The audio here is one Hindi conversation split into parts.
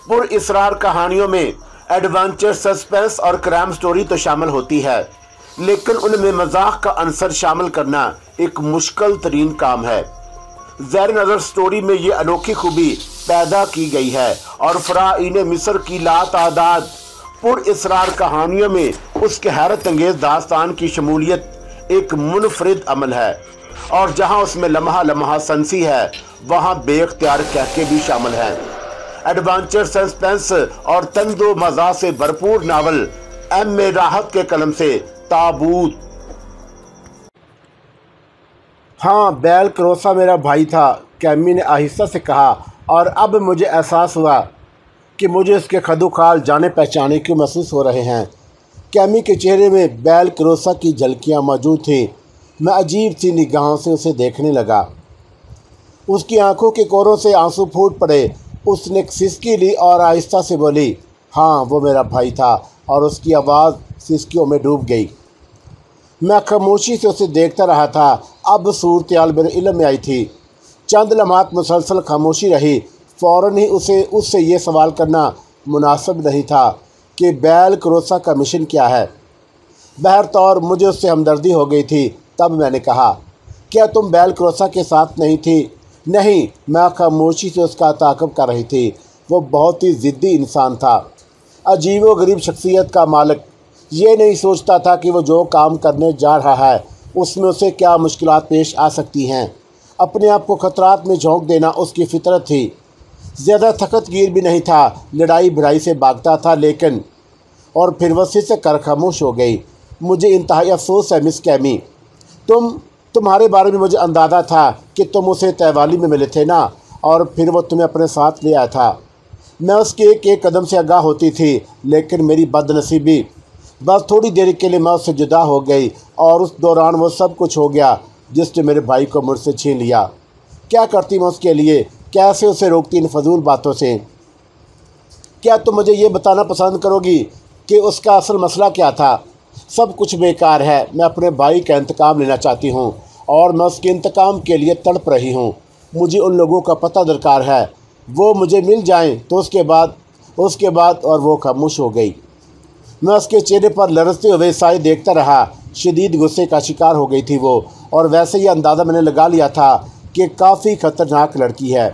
पुरअसरार कहानियों में एडवेंचर, सस्पेंस और क्राइम स्टोरी तो शामिल होती है, लेकिन उनमें मजाक का अंसर शामिल करना एक मुश्किल तरीन काम है। ज़ैर नज़र स्टोरी में ये अनोखी खूबी पैदा की गई है और फ़राईन मिस्र की लातादाद पुरअसरार कहानियों में उसके हैरत अंगेज दास्तान की शमूलियत एक मुनफरिद अमल है, और जहां उसमें लम्हा लम्हा सनसी है वहां बेख्तियार कहके भी शामिल हैं। एडवेंचर, सस्पेंस और तंदो मज़ा से भरपूर नावल एम.ए. राहत के कलम से ताबूत। हाँ, बैल क्रोसा मेरा भाई था, कैमी ने आहिस्ता से कहा, और अब मुझे एहसास हुआ कि मुझे उसके खदोखाल जाने पहचाने क्यों महसूस हो रहे हैं। कैमी के चेहरे में बैल क्रोसा की झलकियाँ मौजूद थीं। मैं अजीब सी निगाहों से उसे देखने लगा। उसकी आंखों के कोरों से आंसू फूट पड़े। उसने एक सिसकी ली और आहिस्ता से बोली, हाँ वो मेरा भाई था, और उसकी आवाज़ सिसकियों में डूब गई। मैं खामोशी से उसे देखता रहा था। अब सूरत-ए-हाल मेरे इल्म में आई थी। चंद लम्हात मुसलसल खामोशी रही। फ़ौरन ही उससे ये सवाल करना मुनासिब नहीं था कि बैल क्रोसा का मिशन क्या है। बहरतौर मुझे उससे हमदर्दी हो गई थी। तब मैंने कहा, क्या तुम बैल क्रोसा के साथ नहीं थी? नहीं, मैं खामोशी से उसका ताक़ुब कर रही थी। वो बहुत ही ज़िद्दी इंसान था, अजीबो-गरीब शख्सियत का मालिक। ये नहीं सोचता था कि वो जो काम करने जा रहा है उसमें उसे क्या मुश्किलात पेश आ सकती हैं। अपने आप को खतरात में झोंक देना उसकी फितरत थी। ज़्यादा थकतगीर भी नहीं था, लड़ाई भिड़ाई से भागता था, लेकिन और फिर वह फिर से कर खामोश हो गई। मुझे इंतहाई अफसोस है मिस कैमी। तुम्हारे बारे में मुझे अंदाज़ा था कि तुम उसे तयवाली में मिले थे ना, और फिर वो तुम्हें अपने साथ ले आया था। मैं उसके एक एक कदम से आगाह होती थी, लेकिन मेरी बदनसीबी, बस थोड़ी देर के लिए मैं उससे जुदा हो गई, और उस दौरान वो सब कुछ हो गया जिसने मेरे भाई को मुझसे छीन लिया। क्या करती मैं उसके लिए? कैसे उसे रोकती इन फजूल बातों से? क्या तुम मुझे ये बताना पसंद करोगी कि उसका असल मसला क्या था? सब कुछ बेकार है। मैं अपने भाई का इंतकाम लेना चाहती हूँ, और मैं उसके इंतकाम के लिए तड़प रही हूँ। मुझे उन लोगों का पता दरकार है। वो मुझे मिल जाएं तो उसके बाद और वो खामोश हो गई। मैं उसके चेहरे पर लरसते हुए साए देखता रहा। शदीद गुस्से का शिकार हो गई थी वो, और वैसे ही अंदाज़ा मैंने लगा लिया था कि काफ़ी ख़तरनाक लड़की है।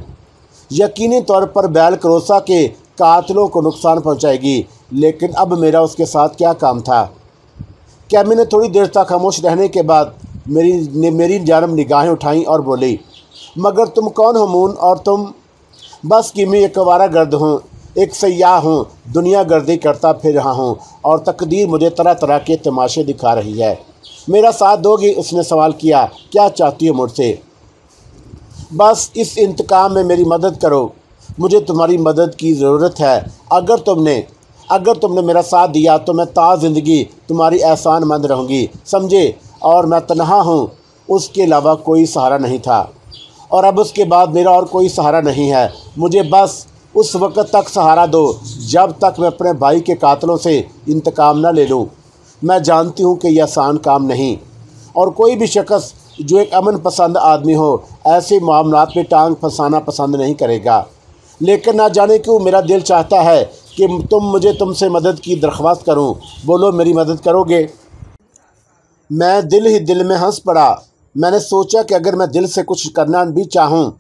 यकीनी तौर पर बैल क्रोसा के कातलों को नुकसान पहुंचाएगी। लेकिन अब मेरा उसके साथ क्या काम था? कैमी ने थोड़ी देर तक खामोश रहने के बाद मेरी जानब निगाहें उठाईं और बोली, मगर तुम कौन हो मून? और तुम? बस किमी, एक आवारा गर्द हूँ, एक सयाह हूँ, दुनिया गर्दी करता फिर रहा हूँ, और तकदीर मुझे तरह तरह के तमाशे दिखा रही है। मेरा साथ दोगी? उसने सवाल किया। क्या चाहती हो मुझसे? बस इस इंतकाम में मेरी मदद करो। मुझे तुम्हारी मदद की ज़रूरत है। अगर तुमने मेरा साथ दिया तो मैं ता ज़िंदगी तुम्हारी एहसानमंद रहूँगी, समझे? और मैं तन्हा हूँ, उसके अलावा कोई सहारा नहीं था, और अब उसके बाद मेरा और कोई सहारा नहीं है। मुझे बस उस वक़्त तक सहारा दो जब तक मैं अपने भाई के कातलों से इंतकाम न ले लूँ। मैं जानती हूँ कि यह आसान काम नहीं, और कोई भी शख्स जो एक अमन पसंद आदमी हो ऐसे मामलात में टांग फंसाना पसंद नहीं करेगा। लेकिन ना जाने क्यों मेरा दिल चाहता है कि तुमसे मदद की दरख्वास्त करूं। बोलो, मेरी मदद करोगे? मैं दिल ही दिल में हंस पड़ा। मैंने सोचा कि अगर मैं दिल से कुछ करना भी चाहूं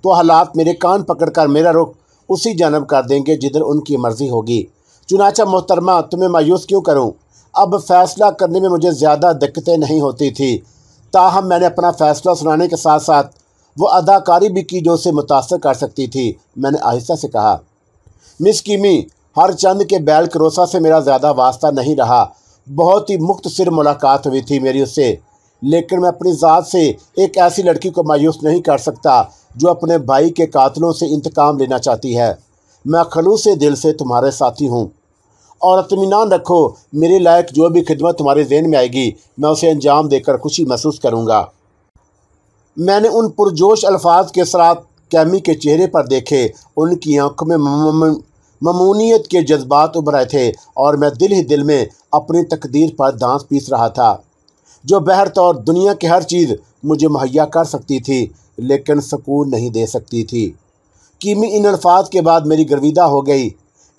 तो हालात मेरे कान पकड़कर मेरा रुख उसी जानब कर देंगे जिधर उनकी मर्ज़ी होगी। चुनाचा मोहतरमा, तुम्हें मायूस क्यों करूं? अब फ़ैसला करने में मुझे ज़्यादा दिक्कतें नहीं होती थी। ताहम मैंने अपना फ़ैसला सुनाने के साथ साथ वो अदाकारी भी की जो उसे मुतासर कर सकती थी। मैंने आहिस्ता से कहा, मिस कीमी, हर चंद के बैल क्रोसा से मेरा ज़्यादा वास्ता नहीं रहा। बहुत ही मुख्तसर मुलाकात हुई थी मेरी उससे, लेकिन मैं अपनी ज़ात से एक ऐसी लड़की को मायूस नहीं कर सकता जो अपने भाई के कातलों से इंतकाम लेना चाहती है। मैं खलूस दिल से तुम्हारे साथी हूँ, और इत्मीनान रखो, मेरे लायक जो भी खिदमत तुम्हारे ज़हन में आएगी मैं उसे अंजाम देकर खुशी महसूस करूँगा। मैंने उन पुरजोश अल्फाज के साथ कैमी के चेहरे पर देखे। उनकी आंखों में ममूनियत के जज्बात उभर आए थे, और मैं दिल ही दिल में अपनी तकदीर पर दांत पीस रहा था, जो बहरतौर दुनिया की हर चीज़ मुझे मुहैया कर सकती थी, लेकिन सुकून नहीं दे सकती थी। कीमी इन अल्फाज के बाद मेरी गर्विदा हो गई।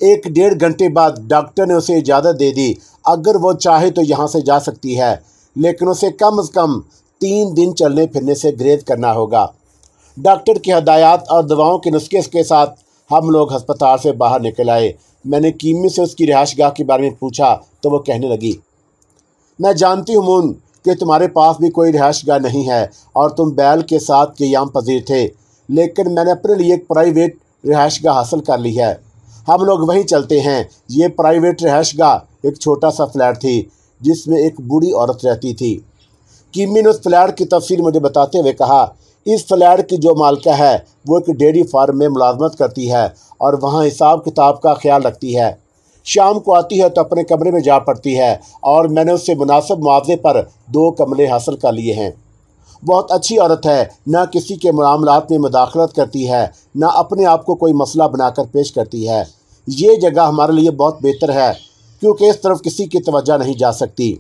1-1.5 घंटे बाद डॉक्टर ने उसे इजाज़त दे दी। अगर वो चाहे तो यहाँ से जा सकती है, लेकिन उसे कम से कम 3 दिन चलने फिरने से गुरेज करना होगा। डॉक्टर की हदायत और दवाओं के नुस्खे के साथ हम लोग अस्पताल से बाहर निकल आए। मैंने कीमी से उसकी रिहाइशगाह के बारे में पूछा तो वो कहने लगी, मैं जानती हूँ मून कि तुम्हारे पास भी कोई रिहाइशगाह नहीं है और तुम बैल के साथ क़याम पजीर थे, लेकिन मैंने अपने लिए एक प्राइवेट रिहाइशगाह हासिल कर ली है। हम लोग वहीं चलते हैं। ये प्राइवेट रिहाइशगाह एक छोटा सा फ्लैट थी जिसमें एक बूढ़ी औरत रहती थी। कीमी ने उस फ्लैट की तफसील मुझे बताते हुए कहा, इस फ्लैट की जो मालिका है वो एक डेयरी फार्म में मुलाजमत करती है और वहाँ हिसाब किताब का ख्याल रखती है। शाम को आती है तो अपने कमरे में जा पड़ती है और मैंने उससे मुनासिब मुआवजे पर 2 कमरे हासिल कर लिए हैं। बहुत अच्छी औरत है, ना किसी के मामलात में मुदाखलत करती है, ना अपने आप को कोई मसला बनाकर पेश करती है। ये जगह हमारे लिए बहुत बेहतर है क्योंकि इस तरफ किसी की तवज्जो नहीं जा सकती।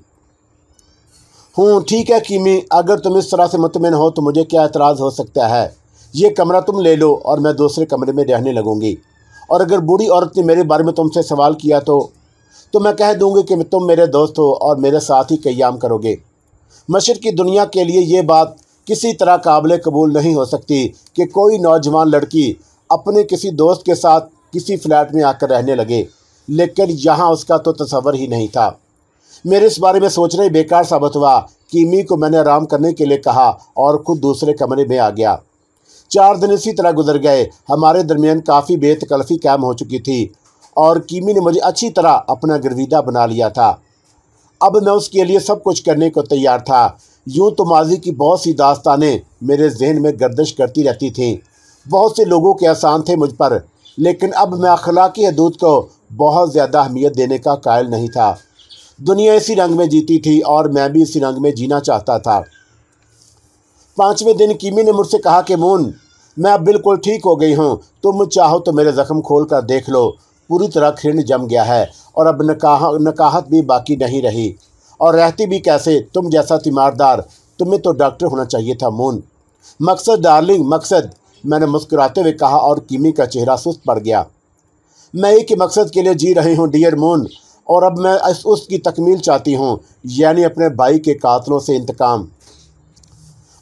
ठीक है कीमी, अगर तुम इस तरह से मुतमिन हो तो मुझे क्या एतराज़ हो सकता है। ये कमरा तुम ले लो और मैं दूसरे कमरे में रहने लगूंगी। और अगर बूढ़ी औरत ने मेरे बारे में तुमसे सवाल किया तो मैं कह दूंगी कि तुम मेरे दोस्त हो और मेरे साथ ही क़याम करोगे। मशरिक़ की दुनिया के लिए ये बात किसी तरह काबिल कबूल नहीं हो सकती कि कोई नौजवान लड़की अपने किसी दोस्त के साथ किसी फ्लैट में आकर रहने लगे, लेकिन यहाँ उसका तो तसव्वुर ही नहीं था। मेरे इस बारे में सोचना ही बेकार साबित हुआ। कीमी को मैंने आराम करने के लिए कहा और खुद दूसरे कमरे में आ गया। 4 दिन इसी तरह गुजर गए। हमारे दरमियान काफ़ी बेतकल्फ़ी कायम हो चुकी थी और कीमी ने मुझे अच्छी तरह अपना गर्विदा बना लिया था। अब मैं उसके लिए सब कुछ करने को तैयार था। यूँ तो माजी की बहुत सी दास्तानें मेरे जहन में गर्दिश करती रहती थीं। बहुत से लोगों के एहसान थे मुझ पर, लेकिन अब मैं अखलाकी हदूद को बहुत ज़्यादा अहमियत देने का कायल नहीं था। दुनिया इसी रंग में जीती थी और मैं भी इसी रंग में जीना चाहता था। 5वें दिन कीमी ने मुझसे कहा कि मून, मैं अब बिल्कुल ठीक हो गई हूँ। तुम चाहो तो मेरे ज़ख्म खोल कर देख लो। पूरी तरह खिंड जम गया है और अब नकाहत भी बाकी नहीं रही, और रहती भी कैसे तुम जैसा तीमारदार। तुम्हें तो डॉक्टर होना चाहिए था मून। मकसद डार्लिंग, मकसद, मैंने मुस्कुराते हुए कहा और कीमी का चेहरा सुस्त पड़ गया। मैं एक ही मकसद के लिए जी रही हूँ डियर मून, और अब मैं उसकी तकमील चाहती हूँ, यानी अपने भाई के कातलों से इंतकाम।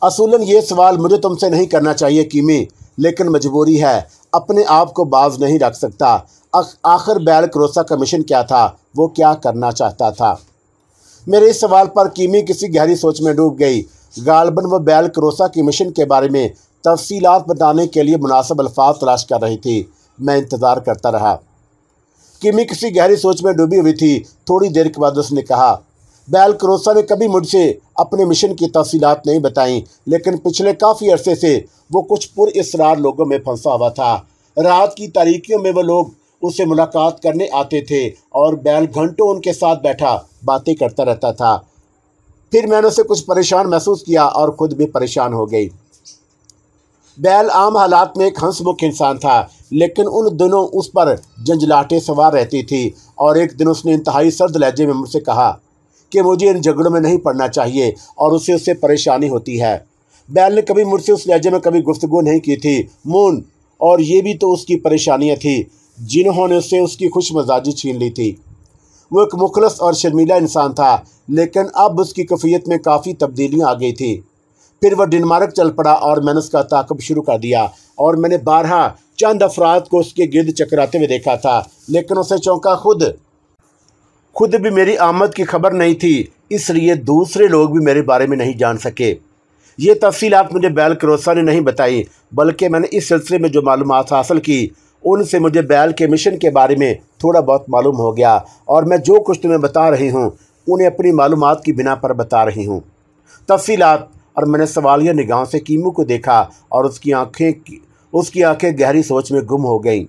असूलन ये सवाल मुझे तुमसे नहीं करना चाहिए कीमी, लेकिन मजबूरी है, अपने आप को बाज नहीं रख सकता। आखिर बैल क्रोसा का मिशन क्या था, वो क्या करना चाहता था? मेरे इस सवाल पर कीमी किसी गहरी सोच में डूब गई। गालबन वो बैल क्रोसा के मिशन के बारे में तफसीलात बताने के लिए मुनासिब अल्फाज तलाश कर रही थी। मैं इंतज़ार करता रहा। कीमी किसी गहरी सोच में डूबी हुई थी। थोड़ी देर के बाद उसने कहा, बैल क्रोसा ने कभी मुझसे अपने मिशन की तफसीलात नहीं बताई, लेकिन पिछले काफ़ी अरसे से वो कुछ पुरअसरार लोगों में फंसा हुआ था। रात की तारीकियों में वो लोग उससे मुलाकात करने आते थे और बैल घंटों उनके साथ बैठा बातें करता रहता था। फिर मैंने उसे कुछ परेशान महसूस किया और ख़ुद भी परेशान हो गई। बैल आम हालात में एक हंसमुख इंसान था, लेकिन उन दिनों उस पर झंझलाहटें सवार रहती थी। और एक दिन उसने इंतहाई सर्द लहजे में मुझसे कहा कि मुझे इन झगड़ों में नहीं पड़ना चाहिए और उससे परेशानी होती है। बैल ने कभी मुझसे उस लहजे में कभी गुफ्तगू नहीं की थी मून, और ये भी तो उसकी परेशानियाँ थी जिन्होंने उससे उसकी खुश मजाजी छीन ली थी। वो एक मुखलस और शर्मीला इंसान था, लेकिन अब उसकी कैफियत में काफ़ी तब्दीलियाँ आ गई थी। फिर वह डेनमार्क चल पड़ा और मैंने उसका ताक़ब शुरू कर दिया, और मैंने 12 चंद अफराद को उसके गिर्द चकराते हुए देखा था, लेकिन उसे चौंका खुद भी मेरी आमद की खबर नहीं थी, इसलिए दूसरे लोग भी मेरे बारे में नहीं जान सके। ये तफसीलात मुझे बैल क्रोसा ने नहीं बताई, बल्कि मैंने इस सिलसिले में जो मालूमात हासिल की उनसे मुझे बैल के मिशन के बारे में थोड़ा बहुत मालूम हो गया, और मैं जो कुछ तुम्हें बता रही हूँ उन्हें अपनी मालूमात की बिना पर बता रही हूँ तफसीलात। और मैंने सवालिया निगाहों से कीमू को देखा और उसकी आंखें गहरी सोच में गुम हो गईं।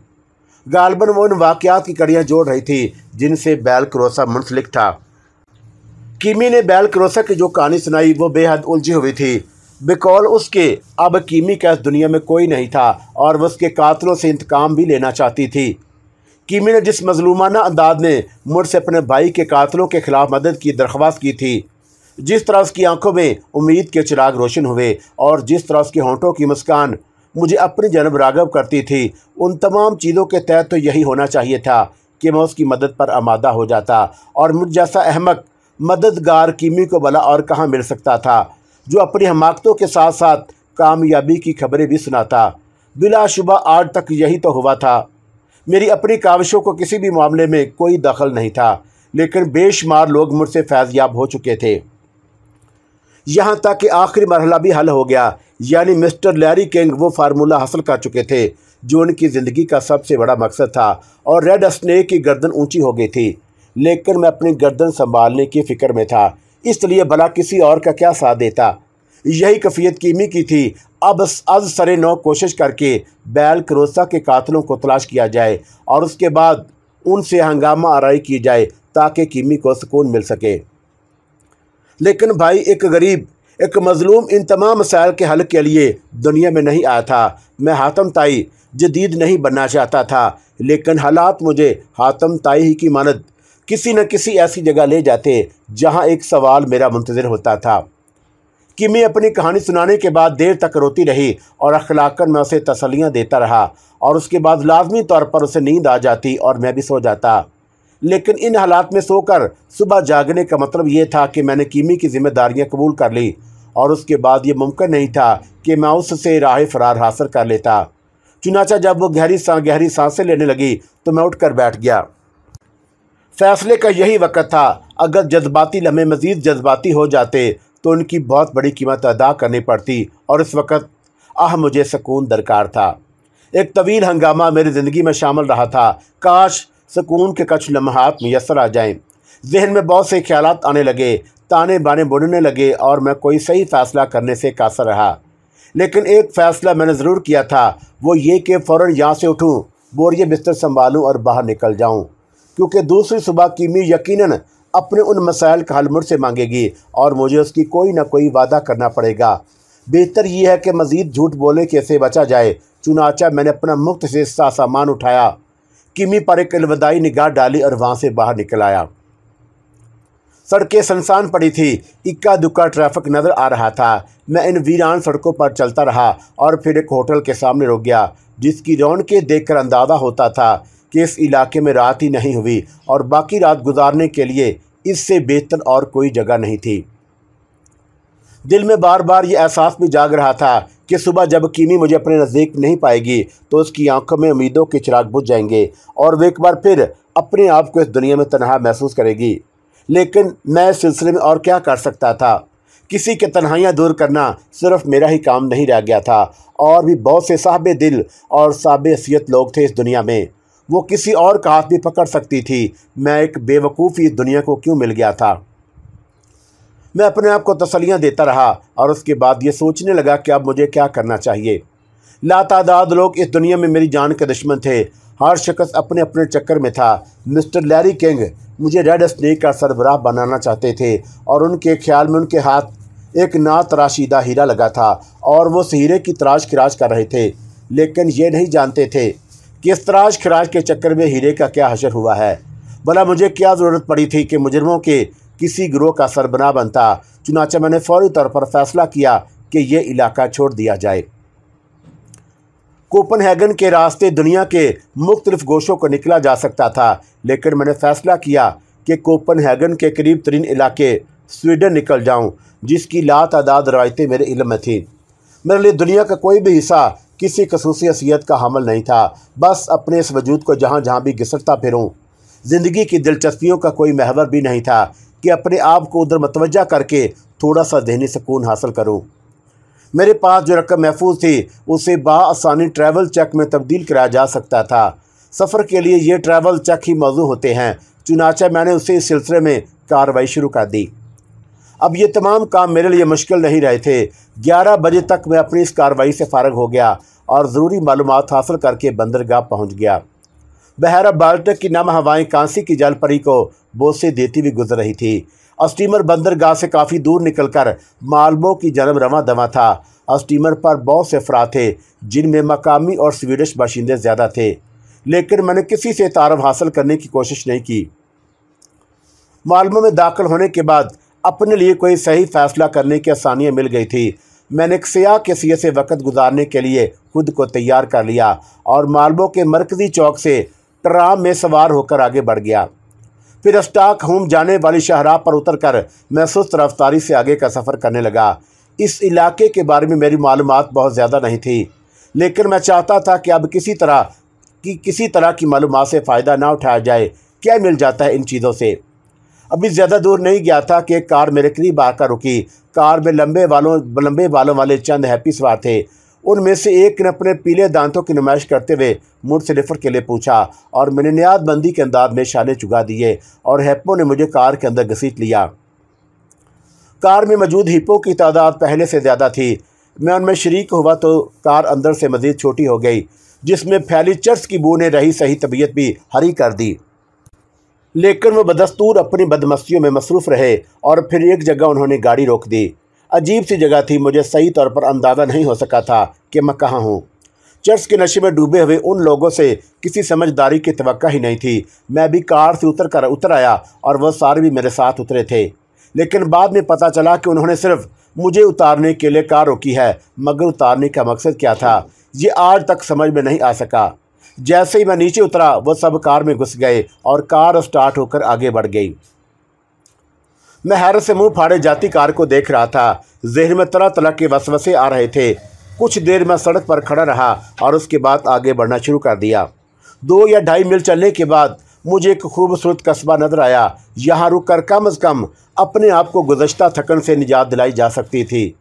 गालबन वो उन वाक़यात की कड़ियाँ जोड़ रही थी जिनसे बैल क्रोसा मुंसलिक था। कीमी ने बैल क्रोसा की जो कहानी सुनाई वो बेहद उलझी हुई थी। बिकौल उसके अब कीमी का इस दुनिया में कोई नहीं था और वह उसके कातलों से इंतकाम भी लेना चाहती थी। कीमी ने जिस मजलूमाना अंदाज ने मुझसे अपने भाई के कातलों के ख़िलाफ़ मदद की दरख्वास्त की थी, जिस तरह उसकी आंखों में उम्मीद के चिराग रोशन हुए और जिस तरह उसके होंठों की मुस्कान मुझे अपनी जन्म राघव करती थी, उन तमाम चीज़ों के तहत तो यही होना चाहिए था कि मैं उसकी मदद पर आमादा हो जाता, और मुझ जैसा अहमक मददगार किमी को भला और कहाँ मिल सकता था, जो अपनी हमाकतों के साथ साथ कामयाबी की खबरें भी सुनाता। बिलाशुबा आज तक यही तो हुआ था। मेरी अपनी काविशों को किसी भी मामले में कोई दखल नहीं था, लेकिन बेशुमार लोग मुझसे फैज़याब हो चुके थे। यहाँ तक कि आखिरी मरहला भी हल हो गया, यानी मिस्टर लैरी किंग वो फार्मूला हासिल कर चुके थे जो उनकी ज़िंदगी का सबसे बड़ा मकसद था, और रेड स्नेक की गर्दन ऊंची हो गई थी। लेकिन मैं अपनी गर्दन संभालने की फ़िक्र में था, इसलिए भला किसी और का क्या साथ देता। यही कैफियत कीमी की थी। अब आज सरे नौ कोशिश करके बैल क्रोसा के कातलों को तलाश किया जाए और उसके बाद उनसे हंगामा आराई की जाए ताकि कीमी को सुकून मिल सके। लेकिन भाई, एक गरीब, एक मजलूम इन तमाम मसाइल के हल के लिए दुनिया में नहीं आया था। मैं हातम ताई जदीद नहीं बनना चाहता था, लेकिन हालात मुझे हातम ताई ही की मानद किसी न किसी ऐसी जगह ले जाते जहां एक सवाल मेरा मुंतज़िर होता था। किमी अपनी कहानी सुनाने के बाद देर तक रोती रही और अखलाकन मैं उसे तसल्लियाँ देता रहा, और उसके बाद लाजमी तौर पर उसे नींद आ जाती और मैं भी सो जाता। लेकिन इन हालात में सोकर सुबह जागने का मतलब ये था कि मैंने कीमी की जिम्मेदारियां कबूल कर ली, और उसके बाद ये मुमकिन नहीं था कि मैं उससे राह फरार हासिल कर लेता। चुनाचा जब वो गहरी सांसें लेने लगी तो मैं उठकर बैठ गया। फैसले का यही वक्त था। अगर जज्बाती लम्हे मज़ीद जज्बाती हो जाते तो उनकी बहुत बड़ी कीमत अदा करनी पड़ती, और इस वक्त मुझे सुकून दरकार था। एक तवील हंगामा मेरी ज़िंदगी में शामिल रहा था। काश सुकून के कुछ लम्हात मुयस्सर आ जाएं। जहन में बहुत से ख्यालात आने लगे, ताने बाने बुनने लगे, और मैं कोई सही फ़ैसला करने से कासर रहा। लेकिन एक फ़ैसला मैंने ज़रूर किया था, वो ये कि फ़ौरन यहाँ से उठूँ, बोरिए बिस्तर संभालूँ और बाहर निकल जाऊँ, क्योंकि दूसरी सुबह कीमी यकीनन अपने उन मसाइल का हल मुझसे मांगेगी और मुझे उसकी कोई ना कोई वादा करना पड़ेगा। बेहतर यह है कि मज़ीद झूठ बोलने के से बचा जाए। चुनाचा मैंने अपना मुफ्त से सामान उठाया, किमी पर एक अलविदाई निगाह डाली और वहाँ से बाहर निकल आया। सड़कें सुनसान पड़ी थी, इक्का दुक्का ट्रैफिक नज़र आ रहा था। मैं इन वीरान सड़कों पर चलता रहा और फिर एक होटल के सामने रुक गया, जिसकी रौनकें देखकर अंदाज़ा होता था कि इस इलाके में रात ही नहीं हुई और बाकी रात गुजारने के लिए इससे बेहतर और कोई जगह नहीं थी। दिल में बार बार ये एहसास भी जाग रहा था कि सुबह जब कीमी मुझे अपने नज़दीक नहीं पाएगी तो उसकी आंखों में उम्मीदों के चिराग बुझ जाएंगे और वो एक बार फिर अपने आप को इस दुनिया में तन्हा महसूस करेगी। लेकिन मैं इस सिलसिले में और क्या कर सकता था। किसी के तन्हाइयाँ दूर करना सिर्फ मेरा ही काम नहीं रह गया था, और भी बहुत से साहिब दिल और साहिब हैसियत लोग थे इस दुनिया में। वो किसी और का हाथ भी पकड़ सकती थी। मैं एक बेवकूफ़ी दुनिया को क्यों मिल गया था। मैं अपने आप को तसल्लियाँ देता रहा और उसके बाद ये सोचने लगा कि अब मुझे क्या करना चाहिए। लातादाद लोग इस दुनिया में मेरी जान के दुश्मन थे। हर शख्स अपने अपने चक्कर में था। मिस्टर लैरी किंग मुझे रेड स्नेक का सरबराह बनाना चाहते थे, और उनके ख्याल में उनके हाथ एक ना तराशीदा हीरा लगा था और वो उस हीरे की तराश खराश कर रहे थे। लेकिन ये नहीं जानते थे कि इस तराश खराश के चक्कर में हीरे का क्या हशर हुआ है। भला मुझे क्या ज़रूरत पड़ी थी कि मुजरमों के किसी गिरोह का सरबराह बनता। चुनाचा मैंने फौरी तौर पर फैसला किया कि यह इलाका छोड़ दिया जाए। कोपनहेगन के रास्ते दुनिया के मुख्तलिफ गोशों को निकला जा सकता था, लेकिन मैंने फैसला किया कि कोपनहेगन के करीब तरीन इलाके स्वीडन निकल जाऊं, जिसकी लातादाद रवायतें मेरे इल्म में थी। मेरे लिए दुनिया का कोई भी हिस्सा किसी खसूसी हैसियत का हामिल नहीं था। बस अपने इस वजूद को जहाँ जहाँ भी घिसटता फिरूँ। ज़िंदगी की दिलचस्पियों का कोई महवर भी नहीं था कि अपने आप को उधर मतवज्जा करके थोड़ा सा ज़हनी सुकून हासिल करूँ। मेरे पास जो रकम महफूज थी उसे बआसानी ट्रैवल चेक में तब्दील कराया जा सकता था। सफ़र के लिए ये ट्रैवल चेक ही मौजू होते हैं। चुनाचा मैंने उसे इस सिलसिले में कार्रवाई शुरू कर दी। अब ये तमाम काम मेरे लिए मुश्किल नहीं रहे थे। 11 बजे तक मैं अपनी इस कार्रवाई से फारग हो गया और ज़रूरी मालूमात हासिल करके बंदरगाह पहुँच गया। बहरा बाल्टिक की नम हवाएँ कांसी की जल परी को बोसे देती हुई गुजर रही थी। स्टीमर बंदरगाह से काफ़ी दूर निकलकर मालबो की जानब रवां दवा था। स्टीमर पर बहुत से अफराद थे, जिनमें मकामी और स्वीडिश बाशिंदे ज़्यादा थे, लेकिन मैंने किसी से तारफ़ हासिल करने की कोशिश नहीं की। मालबो में दाखिल होने के बाद अपने लिए कोई सही फ़ैसला करने की आसानियाँ मिल गई थी। मैंने एक सियाह के सिये से वक़्त गुजारने के लिए खुद को तैयार कर लिया और मालबो के मरकजी चौक से ट्राम में सवार होकर आगे बढ़ गया। फिर स्टॉकहोम जाने वाली शाहराह पर उतरकर मैं सुस्त रफ्तारी से आगे का सफ़र करने लगा। इस इलाके के बारे में मेरी मालूमात बहुत ज़्यादा नहीं थी, लेकिन मैं चाहता था कि अब किसी तरह की मालूमात से फ़ायदा ना उठाया जाए। क्या मिल जाता है इन चीज़ों से। अभी ज़्यादा दूर नहीं गया था कि एक कार मेरे करीब आकर रुकी। कार में लंबे बालों वाले चंद हैप्पी सवार थे। उनमें से एक ने अपने पीले दांतों की नुमाइश करते हुए मुझसे रिफर के लिए पूछा और मैंने नियादबंदी के अंदाज में शाने चुगा दिए और हैप्पो ने मुझे कार के अंदर घसीट लिया। कार में मौजूद हिप्पो की तादाद पहले से ज़्यादा थी। मैं उनमें शरीक हुआ तो कार अंदर से मज़ीद छोटी हो गई, जिसमें फैली चर्च की बू ने रही सही तबीयत भी हरी कर दी। लेकिन वो बदस्तूर अपनी बदमस्तियों में मसरूफ़ रहे और फिर एक जगह उन्होंने गाड़ी रोक दी। अजीब सी जगह थी, मुझे सही तौर पर अंदाज़ा नहीं हो सका था कि मैं कहाँ हूँ। चर्च के नशे में डूबे हुए उन लोगों से किसी समझदारी की तवक्का ही नहीं थी। मैं भी कार से उतर आया और वह सारे भी मेरे साथ उतरे थे, लेकिन बाद में पता चला कि उन्होंने सिर्फ मुझे उतारने के लिए कार रोकी है, मगर उतारने का मकसद क्या था ये आज तक समझ में नहीं आ सका। जैसे ही मैं नीचे उतरा वह सब कार में घुस गए और कार स्टार्ट होकर आगे बढ़ गई। मैं हैरत से मुंह फाड़े जाती कार को देख रहा था। ज़हन में तरह तरह के वसवसे आ रहे थे। कुछ देर मैं सड़क पर खड़ा रहा और उसके बाद आगे बढ़ना शुरू कर दिया। 2 या 2.5 मील चलने के बाद मुझे एक खूबसूरत कस्बा नजर आया। यहाँ रुक कर कम अज़ कम अपने आप को गुज़श्ता थकन से निजात दिलाई जा सकती थी।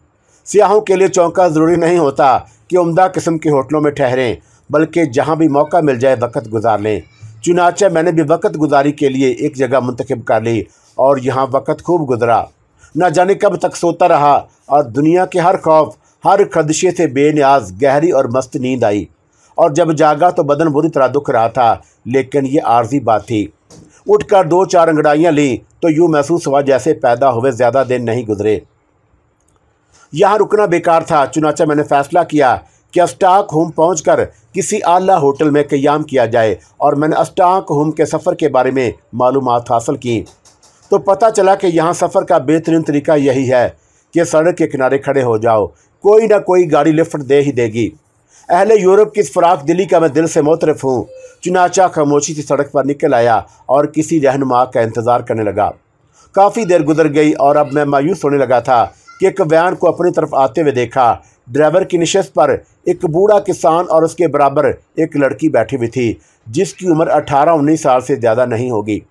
सियाहों के लिए चौंका ज़रूरी नहीं होता कि उम्दा किस्म के होटलों में ठहरें, बल्कि जहाँ भी मौका मिल जाए वक्त गुजार लें। चुनांचे मैंने भी वक्त गुजारी के लिए एक जगह मुंतखब कर ली और यहाँ वक्त खूब गुजरा। न जाने कब तक सोता रहा और दुनिया के हर खौफ, हर खदशे से बेनियाज गहरी और मस्त नींद आई। और जब जागा तो बदन बुरी तरह दुख रहा था, लेकिन ये आर्जी बात थी। उठकर 2-4 अंगड़ाइयाँ लीं तो यूँ महसूस हुआ जैसे पैदा हुए ज़्यादा दिन नहीं गुजरे। यहाँ रुकना बेकार था। चुनांचे मैंने फ़ैसला किया कि स्टॉकहोम पहुंचकर किसी आला होटल में क़याम किया जाए और मैंने स्टॉकहोम के सफ़र के बारे में मालूमात हासिल की तो पता चला कि यहाँ सफ़र का बेहतरीन तरीका यही है कि सड़क के किनारे खड़े हो जाओ, कोई ना कोई गाड़ी लिफ्ट दे ही देगी। अहले यूरोप की इस फ़राक दिली का मैं दिल से मोतरफ़ हूँ। चुनांचे खामोशी से सड़क पर निकल आया और किसी रहनुमा का इंतज़ार करने लगा। काफ़ी देर गुजर गई और अब मैं मायूस होने लगा था कि एक वैन को अपनी तरफ आते हुए देखा। ड्राइवर की निशस्त पर एक बूढ़ा किसान और उसके बराबर एक लड़की बैठी हुई थी, जिसकी उम्र 18-19 साल से ज़्यादा नहीं होगी।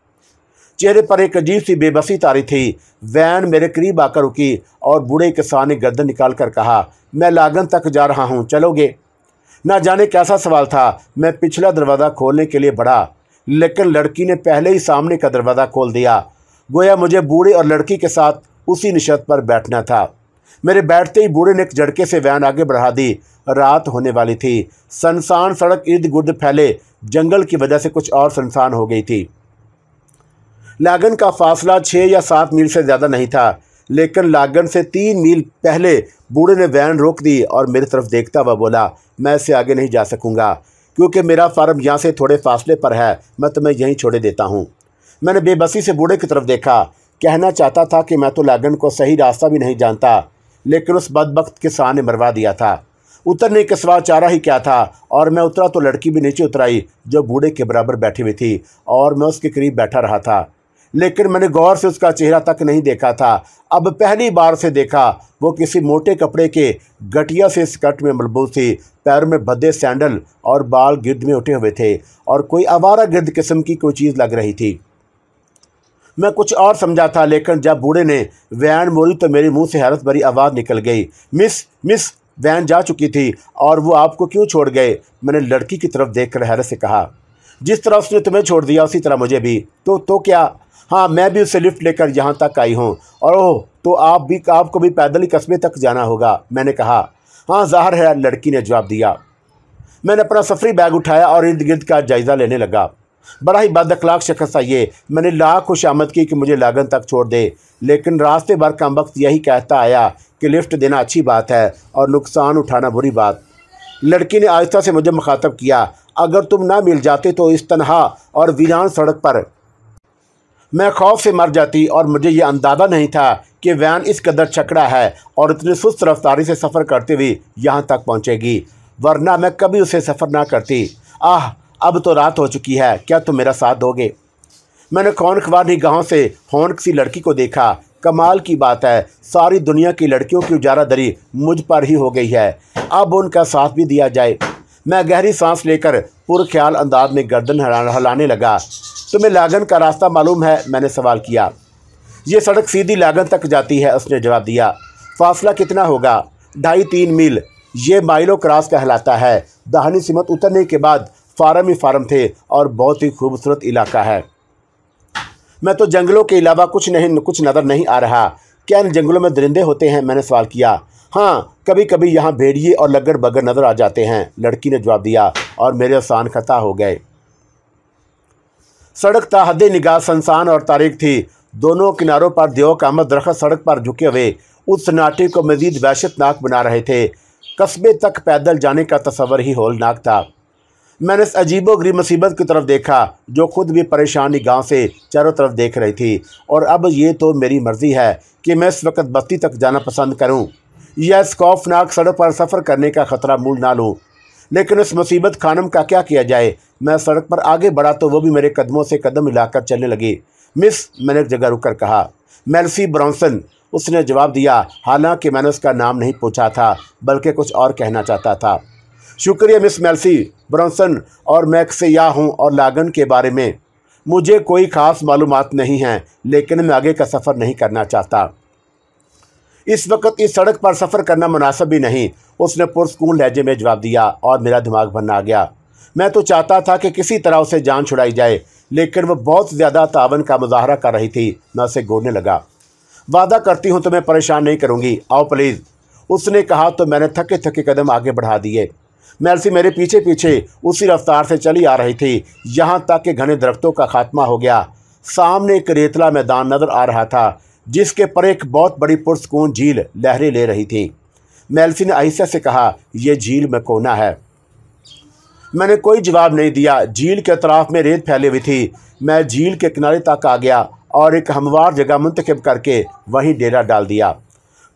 चेहरे पर एक अजीब सी बेबसी तारी थी। वैन मेरे करीब आकर रुकी और बूढ़े किसान ने गर्दन निकाल कर कहा, मैं लागन तक जा रहा हूँ, चलोगे? ना जाने कैसा सवाल था। मैं पिछला दरवाज़ा खोलने के लिए बढ़ा, लेकिन लड़की ने पहले ही सामने का दरवाज़ा खोल दिया। गोया मुझे बूढ़े और लड़की के साथ उसी निशस्त पर बैठना था। मेरे बैठते ही बूढ़े ने एक झटके से वैन आगे बढ़ा दी। रात होने वाली थी। सुनसान सड़क इर्द गिर्द फैले जंगल की वजह से कुछ और सुनसान हो गई थी। लागन का फासला 6 या 7 मील से ज़्यादा नहीं था, लेकिन लागन से 3 मील पहले बूढ़े ने वैन रोक दी और मेरी तरफ देखता हुआ बोला, मैं इससे आगे नहीं जा सकूँगा क्योंकि मेरा फार्म यहाँ से थोड़े फासले पर है, मैं तुम्हें यहीं छोड़े देता हूँ। मैंने बेबसी से बूढ़े की तरफ देखा। कहना चाहता था कि मैं तो लागन को सही रास्ता भी नहीं जानता, लेकिन उस बदबख्त किसान ने मरवा दिया था। उतरने के सिवा चारा ही क्या था। और मैं उतरा तो लड़की भी नीचे उतराई जो बूढ़े के बराबर बैठी हुई थी और मैं उसके करीब बैठा रहा था, लेकिन मैंने गौर से उसका चेहरा तक नहीं देखा था। अब पहली बार से देखा। वो किसी मोटे कपड़े के गठिया से स्कर्ट में मलबूस थी, पैरों में भद्दे सैंडल और बाल गिर्द में उठे हुए थे और कोई आवारा गिर्द किस्म की कोई चीज़ लग रही थी। मैं कुछ और समझा था, लेकिन जब बूढ़े ने वैन मोड़ी तो मेरे मुंह से हैरत भरी आवाज़ निकल गई, मिस वैन जा चुकी थी और वो आपको क्यों छोड़ गए? मैंने लड़की की तरफ देखकर हैरत से कहा, जिस तरह उसने तुम्हें छोड़ दिया उसी तरह मुझे भी। तो क्या? हाँ, मैं भी उससे लिफ्ट लेकर यहाँ तक आई हूँ। और ओह, तो आपको भी पैदल ही कस्बे तक जाना होगा? मैंने कहा। हाँ ज़ाहिर है, लड़की ने जवाब दिया। मैंने अपना सफरी बैग उठाया और इर्द गिर्द का जायज़ा लेने लगा। बड़ा ही बद अखलाक शख्स था ये। मैंने लाख खुशामद की कि मुझे लागन तक छोड़ दे, लेकिन रास्ते भर कम वक्त यही कहता आया कि लिफ्ट देना अच्छी बात है और नुकसान उठाना बुरी बात। लड़की ने आहिस्ता से मुझे मुखातब किया, अगर तुम ना मिल जाते तो इस तनहा और वीरान सड़क पर मैं खौफ से मर जाती और मुझे ये अंदाज़ा नहीं था कि वैन इस कदर छकड़ा है और इतनी सुस्त रफ्तारी से सफ़र करते हुए यहाँ तक पहुँचेगी। वरना मैं कभी उसे सफ़र ना करती। आह, अब तो रात हो चुकी है, क्या तुम मेरा साथ दोगे? मैंने खौनख्वार निगाहों से हौनक सी लड़की को देखा। कमाल की बात है, सारी दुनिया की लड़कियों की उजारादरी मुझ पर ही हो गई है, अब उनका साथ भी दिया जाए। मैं गहरी सांस लेकर पुरख्याल अंदाज में गर्दन हिलाने लगा। तुम्हें लागन का रास्ता मालूम है? मैंने सवाल किया। ये सड़क सीधी लागन तक जाती है, उसने जवाब दिया। फासला कितना होगा? 2.5-3 मील। ये माइलो क्रॉस कहलाता है। दाहिनी सिमत उतरने के बाद फार्म ही फार्म थे और बहुत ही खूबसूरत इलाका है। मैं तो जंगलों के अलावा कुछ नज़र नहीं आ रहा। क्या इन जंगलों में दरिंदे होते हैं? मैंने सवाल किया। हाँ, कभी कभी यहाँ भेड़िए और लगड़ बगड़ नज़र आ जाते हैं, लड़की ने जवाब दिया और मेरे आसान खता हो गए। सड़क ताहद निगाह सुनसान और तारीख थी। दोनों किनारों पर देवकामत दरख्त सड़क पर झुके हुए उस सन्नाटे को मज़ीद वहशतनाक बना रहे थे। कस्बे तक पैदल जाने का तस्वर ही हौलनाक था। मैंने इस अजीबोगरीब मुसीबत की तरफ देखा जो खुद भी परेशान निगाहों से चारों तरफ देख रही थी। और अब ये तो मेरी मर्ज़ी है कि मैं इस वक्त बस्ती तक जाना पसंद करूं या इस खौफनाक सड़क पर सफ़र करने का ख़तरा मूल ना लूं। लेकिन इस मुसीबत खानम का क्या किया जाए? मैं सड़क पर आगे बढ़ा तो वो भी मेरे कदमों से कदम मिलाकर चलने लगी। मिस, मैंने एक जगह रुककर कहा। मेल्सी ब्रॉन्सन, उसने जवाब दिया। हालांकि मैंने उसका नाम नहीं पूछा था, बल्कि कुछ और कहना चाहता था। शुक्रिया मिस मेल्सी ब्रॉन्सन, और मैं एक सयाह हूँ और लागन के बारे में मुझे कोई ख़ास मालूमात नहीं हैं, लेकिन मैं आगे का सफ़र नहीं करना चाहता। इस वक्त इस सड़क पर सफ़र करना मुनासिब भी नहीं, उसने पुरस्कून लहजे में जवाब दिया और मेरा दिमाग भरना आ गया। मैं तो चाहता था कि किसी तरह उसे जान छुड़ाई जाए, लेकिन वह बहुत ज़्यादा तावन का मुजाहरा कर रही थी। मैं उसे गोदने लगा। वादा करती हूँ तुम्हें परेशान नहीं करूँगी, आओ प्लीज़, उसने कहा तो मैंने थके थके कदम आगे बढ़ा दिए। मेल्सी मेरे पीछे पीछे उसी रफ्तार से चली आ रही थी, यहाँ तक कि घने दरख्तों का खात्मा हो गया। सामने एक रेतला मैदान नज़र आ रहा था जिसके पर एक बहुत बड़ी पुरस्कून झील लहरें ले रही थी। मेल्सी ने आहिस्ता से कहा, यह झील मैकोना है। मैंने कोई जवाब नहीं दिया। झील के अतराफ में रेत फैली हुई थी। मैं झील के किनारे तक आ गया और एक हमवार जगह मुंतखब करके वहीं डेरा डाल दिया।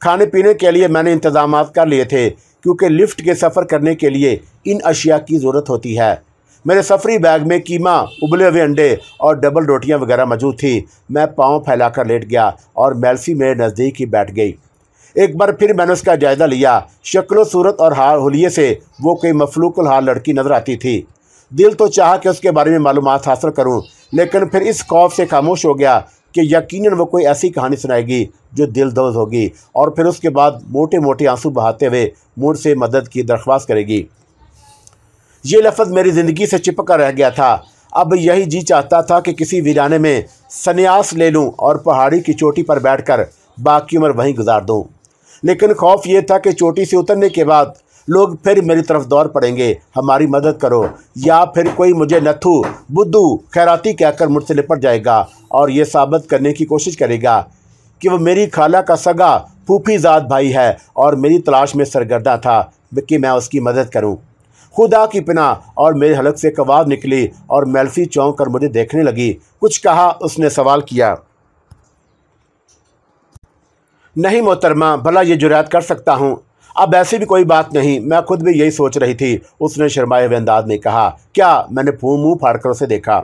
खाने पीने के लिए मैंने इंतजाम कर लिए थे, क्योंकि लिफ्ट के सफ़र करने के लिए इन अशिया की ज़रूरत होती है। मेरे सफरी बैग में कीमा, उबले हुए अंडे और डबल रोटियां वगैरह मौजूद थी। मैं पाँव फैलाकर लेट गया और मेल्सी मेरे नज़दीक ही बैठ गई। एक बार फिर मैंने उसका जायज़ा लिया। शक्ल सूरत और हाल हुलिये से वो कोई मफलूकुल हाल लड़की नज़र आती थी। दिल तो चाहा कि उसके बारे में मालूमात हासिल करूं, लेकिन फिर इस खौफ से खामोश हो गया कि यकीनन वो कोई ऐसी कहानी सुनाएगी जो दिलदोज़ होगी, और फिर उसके बाद मोटे मोटे आंसू बहाते हुए मुझसे मदद की दरख्वास्त करेगी। ये लफ्ज़ मेरी ज़िंदगी से चिपक कर रह गया था। अब यही जी चाहता था कि किसी वीराने में संन्यास ले लूं और पहाड़ी की चोटी पर बैठकर बाकी उम्र वहीं गुजार दूं। लेकिन खौफ ये था कि चोटी से उतरने के बाद लोग फिर मेरी तरफ दौड़ पड़ेंगे, हमारी मदद करो, या फिर कोई मुझे नथु, बुद्धू, खैराती कहकर मुझसे लिपट जाएगा और ये साबित करने की कोशिश करेगा कि वो मेरी खाला का सगा फूफीजाद भाई है और मेरी तलाश में सरगर्दा था कि मैं उसकी मदद करूं। खुदा की पनाह, और मेरे हलक से एक आवाज़ निकली और मेल्सी चौंक कर मुझे देखने लगी। कुछ कहा? उसने सवाल किया। नहीं मोहतरमा, भला ये जुर्रात कर सकता हूँ? अब ऐसी भी कोई बात नहीं, मैं खुद भी यही सोच रही थी, उसने शर्माए हुए अंदाज में कहा। क्या? मैंने मुँह फाड़कर उसे देखा।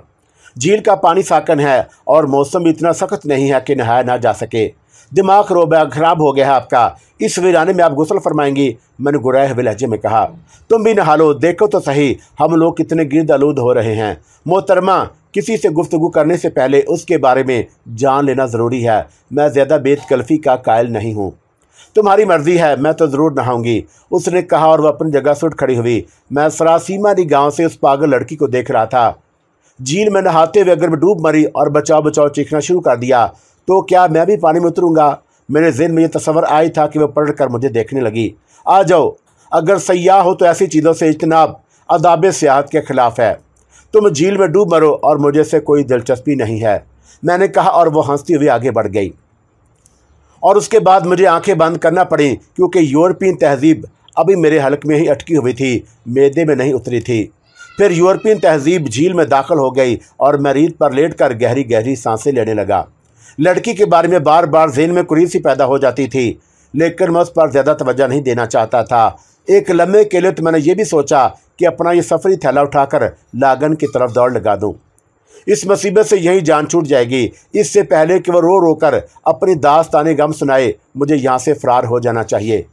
झील का पानी साकन है और मौसम इतना सख्त नहीं है कि नहाया ना जा सके। दिमाग ख़राब हो गया है आपका। इस वीराने में आप गुस्ल फरमाएंगी? मैंने गुराए हुए लहजे में कहा। तुम भी नहा लो, देखो तो सही हम लोग कितने गिर्द आलूद हो रहे हैं। मोहतरमा, किसी से गुफ्तगू करने से पहले उसके बारे में जान लेना ज़रूरी है। मैं ज़्यादा बेतकल्फ़ी का कायल नहीं हूँ। तुम्हारी मर्ज़ी है, मैं तो ज़रूर नहाऊंगी, उसने कहा और वह अपनी जगह से उठ खड़ी हुई। मैं सरासीमा निगाहों से उस पागल लड़की को देख रहा था। झील में नहाते हुए अगर मैं डूब मरी और बचाओ बचाओ चीखना शुरू कर दिया तो क्या मैं भी पानी में उतरूँगा? मेरे ज़हन में यह तस्वर आई था कि वह पलट कर मुझे देखने लगी। आ जाओ, अगर सयाह हो तो ऐसी चीज़ों से इज्तनाब आदाब सियाहत के ख़िलाफ़ है। तुम झील में डूब मरो और मुझे से कोई दिलचस्पी नहीं है, मैंने कहा, और वह हंसती हुई आगे बढ़ गई। और उसके बाद मुझे आंखें बंद करना पड़ी, क्योंकि यूरोपियन तहज़ीब अभी मेरे हलक में ही अटकी हुई थी, मैदे में नहीं उतरी थी। फिर यूरोपियन तहज़ीब झील में दाखिल हो गई और मैं रीत पर लेटकर गहरी गहरी सांसें लेने लगा। लड़की के बारे में बार बार ज़हन में कुरीद सी पैदा हो जाती थी, लेकिन मैं उस पर ज़्यादा तवज्जो नहीं देना चाहता था। एक लम्हे के लिए तो मैंने ये भी सोचा कि अपना ये सफरी थैला उठाकर लागन की तरफ दौड़ लगा दूं। इस मुसीबत से यही जान छूट जाएगी, इससे पहले कि वह रो रो कर अपनी दास्तानी गम सुनाए मुझे यहाँ से फरार हो जाना चाहिए।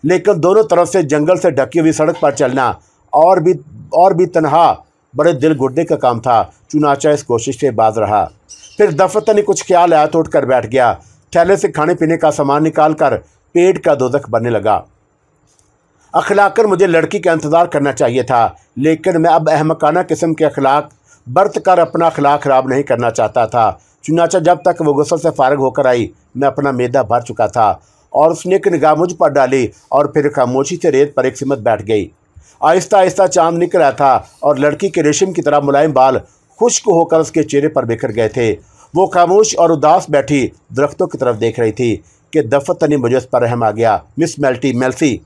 लेकिन दोनों तरफ से जंगल से ढकी हुई सड़क पर चलना और भी तनहा बड़े दिल गुर्दे का काम था। चुनाचा इस कोशिश से बाज रहा। फिर दफतनी कुछ ख्याल आया तो उठकर बैठ गया। थैले से खाने पीने का सामान निकाल कर पेट का दोजख बनने लगा। अखलाकन मुझे लड़की का इंतज़ार करना चाहिए था, लेकिन मैं अब अहमकाना किस्म के अखलाक बरत कर अपना अखलाक ख़राब नहीं करना चाहता था। चुनाचा जब तक वो गुस्से से फारग होकर आई, मैं अपना मैदा भर चुका था और उसने एक निगाह मुझ पर डाली और फिर खामोशी से रेत पर एक सिमत बैठ गई। आहिस्ता आहिस्ता चांद निकल रहा था और लड़की के रेशम की तरह मुलायम बाल खुश्क होकर उसके चेहरे पर बिखर गए थे। वो खामोश और उदास बैठी दरख्तों की तरफ देख रही थी कि दफतनी मुझे उस पर रहम आ गया। मिस मेल्सी,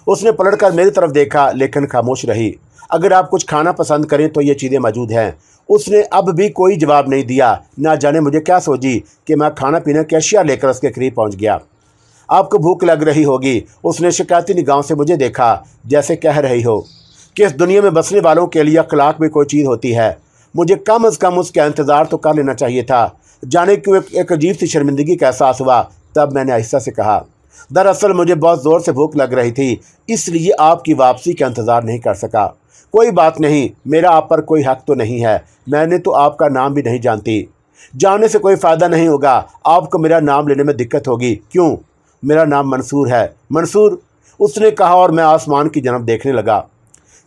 उसने पलटकर मेरी तरफ देखा लेकिन खामोश रही। अगर आप कुछ खाना पसंद करें तो ये चीज़ें मौजूद हैं। उसने अब भी कोई जवाब नहीं दिया। ना जाने मुझे क्या सोची कि मैं खाना पीना की अशिया लेकर उसके करीब पहुंच गया। आपको भूख लग रही होगी, उसने शिकायती निगाहों से मुझे देखा, जैसे कह रही हो कि इस दुनिया में बसने वालों के लिए अखलाक भी कोई चीज़ होती है। मुझे कम अज़ कम उसका इंतज़ार तो कर लेना चाहिए था। जाने क्यों एक अजीब सी शर्मिंदगी का एहसास हुआ। तब मैंने आहिस्ता से कहा, दरअसल मुझे बहुत ज़ोर से भूख लग रही थी, इसलिए आपकी वापसी का इंतज़ार नहीं कर सका। कोई बात नहीं, मेरा आप पर कोई हक़ तो नहीं है। मैंने तो आपका नाम भी नहीं जानती। जानने से कोई फ़ायदा नहीं होगा, आपको मेरा नाम लेने में दिक्कत होगी। क्यों? मेरा नाम मंसूर है। मंसूर, उसने कहा और मैं आसमान की जनब देखने लगा।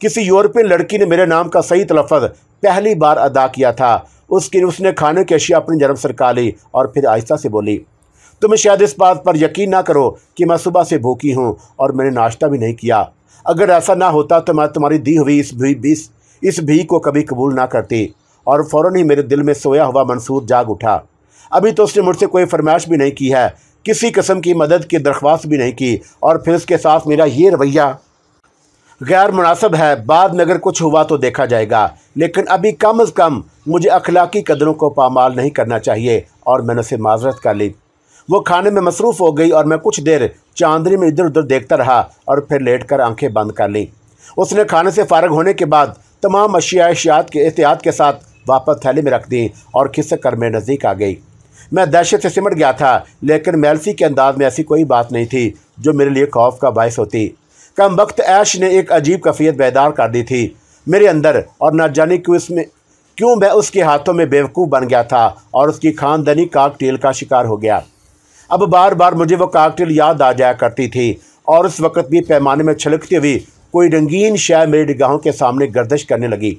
किसी यूरोपियन लड़की ने मेरे नाम का सही तलफ़्फ़ुज़ पहली बार अदा किया था। उसने खाने की अशिया अपनी जनब सरका ली और फिर आहिस्ता से बोली, तुम शायद इस बात पर यकीन ना करो कि मैं सुबह से भूखी हूँ और मैंने नाश्ता भी नहीं किया। अगर ऐसा ना होता तो मैं तुम्हारी दी हुई इस भीख को कभी कबूल ना करती। और फ़ौरन ही मेरे दिल में सोया हुआ मंसूर जाग उठा। अभी तो उसने मुझसे कोई फरमाइश भी नहीं की है, किसी किस्म की मदद की दरख्वास्त भी नहीं की, और फिर उसके साथ मेरा ये रवैया गैर मुनासिब है। बाद में अगर कुछ हुआ तो देखा जाएगा, लेकिन अभी कम अज़ कम मुझे अखलाकी कदरों को पामाल नहीं करना चाहिए। और मैंने उसे माजरत कर ली। वो खाने में मसरूफ़ हो गई और मैं कुछ देर चांदनी में इधर उधर देखता रहा और फिर लेटकर आंखें बंद कर लीं। उसने खाने से फारग होने के बाद तमाम अशियात के एहतियात के साथ वापस थैली में रख दी और खिसक कर मेरे नज़दीक आ गई। मैं दहशत से सिमट गया था, लेकिन मेल्सी के अंदाज में ऐसी कोई बात नहीं थी जो मेरे लिए खौफ का बायस होती। कम वक्त ऐश ने एक अजीब कैफियत बेदार कर दी थी मेरे अंदर, और न जाने क्यों मैं उसके हाथों में बेवकूफ़ बन गया था और उसकी खानदानी काकटेल का शिकार हो गया। अब बार बार मुझे वो काकटेल याद आ जाया करती थी और उस वक़्त भी पैमाने में छलकती हुई कोई रंगीन शय मेरी निगाहों के सामने गर्दिश करने लगी।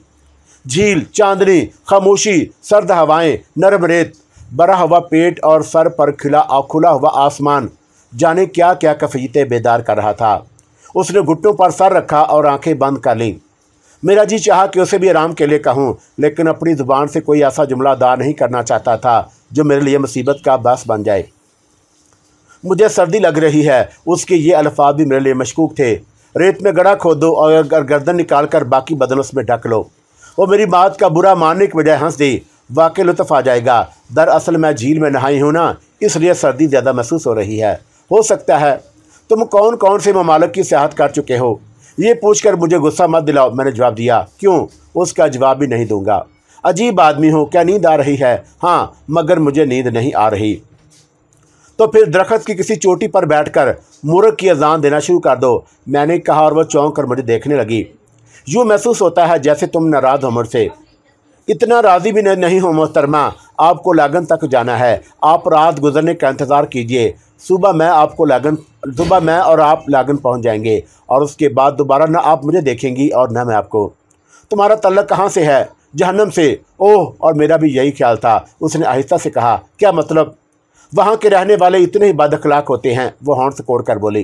झील, चांदनी, खामोशी, सर्द हवाएं, नरम रेत, भरा हुआ पेट और सर पर खुला हुआ आसमान, जाने क्या क्या कैफियतें बेदार कर रहा था। उसने घुटनों पर सर रखा और आंखें बंद कर लीं। मेरा जी चाहा कि उसे भी आराम के लिए कहूँ, लेकिन अपनी ज़ुबान से कोई ऐसा जुमला अदा नहीं करना चाहता था जो मेरे लिए मुसीबत का बास बन जाए। मुझे सर्दी लग रही है, उसके ये अल्फाज भी मेरे लिए मशकूक थे। रेत में गड़ा खोदो और गर्दन निकाल कर बाकी बदन उसमें ढक लो। वो मेरी बात का बुरा मानने की बजाय हंस दी। वाकई लुत्फ़ आ जाएगा। दरअसल मैं झील में नहाई हूँ ना, इसलिए सर्दी ज़्यादा महसूस हो रही है। हो सकता है तुम कौन कौन से ममालिक की सियाहत कर चुके हो? ये पूछकर मुझे गुस्सा मत दिलाओ, मैंने जवाब दिया। क्यों? उसका जवाब भी नहीं दूंगा। अजीब आदमी हो, क्या नींद आ रही है? हाँ, मगर मुझे नींद नहीं आ रही। तो फिर दरख्त की किसी चोटी पर बैठकर मुर्ग की अजान देना शुरू कर दो, मैंने कहा, और वह चौंक कर मुझे देखने लगी। यूँ महसूस होता है जैसे तुम नाराज़ हो मुझसे। इतना राज़ी भी नहीं हो मोहतरमा, आपको लागन तक जाना है। आप रात गुजरने का इंतज़ार कीजिए। सुबह मैं और आप लागन पहुंच जाएंगे और उसके बाद दोबारा ना आप मुझे देखेंगी और ना मैं आपको। तुम्हारा तल्लक कहाँ से है? जहन्नम से। ओह, और मेरा भी यही ख्याल था, उसने आहिस्ता से कहा। क्या मतलब? वहाँ के रहने वाले इतने ही बद अखलाक होते हैं, वो होंठ से कोड़ कर बोली।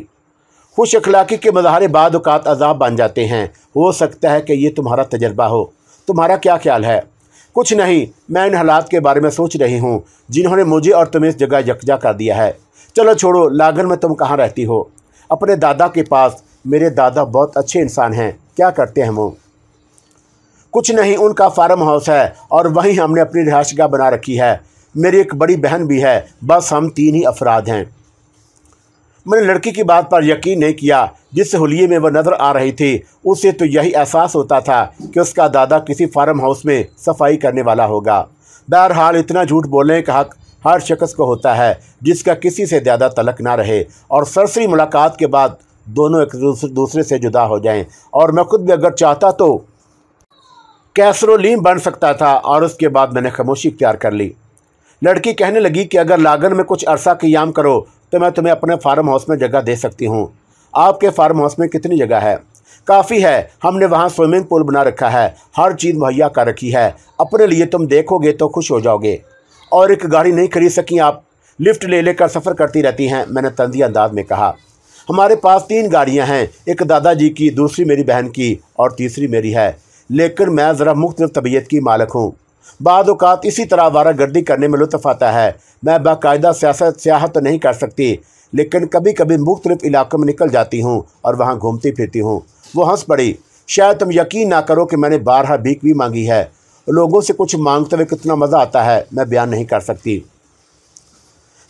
खुश अखलाकी के मज़ाहरे बाद औक़ात अज़ाब बन जाते हैं। हो सकता है कि ये तुम्हारा तजर्बा हो। तुम्हारा क्या ख्याल है? कुछ नहीं, मैं इन हालात के बारे में सोच रही हूँ जिन्होंने मुझे और तुम्हें इस जगह यकजा कर दिया है। चलो छोड़ो, लागन में तुम कहाँ रहती हो? अपने दादा के पास। मेरे दादा बहुत अच्छे इंसान हैं। क्या करते हैं वो? कुछ नहीं, उनका फार्म हाउस है और वहीं हमने अपनी रिहाइशगाह बना रखी है। मेरी एक बड़ी बहन भी है। बस हम 3 ही अफराद हैं। मैंने लड़की की बात पर यकीन नहीं किया। जिस हुलिये में वह नज़र आ रही थी उसे तो यही एहसास होता था कि उसका दादा किसी फार्म हाउस में सफाई करने वाला होगा। बहरहाल इतना झूठ बोलने का हक हर शख्स को होता है जिसका किसी से ज़्यादा तलक ना रहे और सरसरी मुलाकात के बाद दोनों एक दूसरे से जुदा हो जाएं। और मैं खुद भी अगर चाहता तो कैसरोलीन बन सकता था। और उसके बाद मैंने खामोशी इख्तियार कर ली। लड़की कहने लगी कि अगर लागन में कुछ अरसा क़याम करो तो मैं तुम्हें अपने फार्म हाउस में जगह दे सकती हूँ। आपके फार्म हाउस में कितनी जगह है? काफ़ी है, हमने वहाँ स्विमिंग पूल बना रखा है, हर चीज़ मुहैया कर रखी है। अपने लिए तुम देखोगे तो खुश हो जाओगे। और एक गाड़ी नहीं खरीद सकी आप? लिफ्ट ले लेकर सफ़र करती रहती हैं, मैंने तंज़ी अंदाज में कहा। हमारे पास 3 गाड़ियाँ हैं, एक दादाजी की, दूसरी मेरी बहन की और तीसरी मेरी है। लेकिन मैं ज़रा मुख्तलिफ तबीयत की मालिक हूँ। बाद औक़ात इसी तरह आवारागर्दी करने में लुत्फ़ आता है। मैं बाकायदा सियाहत तो नहीं कर सकती, लेकिन कभी कभी मुख्तलिफ इलाकों में निकल जाती हूँ और वहाँ घूमती फिरती हूँ। वो हंस पड़ी। शायद तुम यकीन ना करो कि मैंने बारहा भीख भी मांगी है। लोगों से कुछ मांगते हुए कितना मज़ा आता है मैं बयान नहीं कर सकती।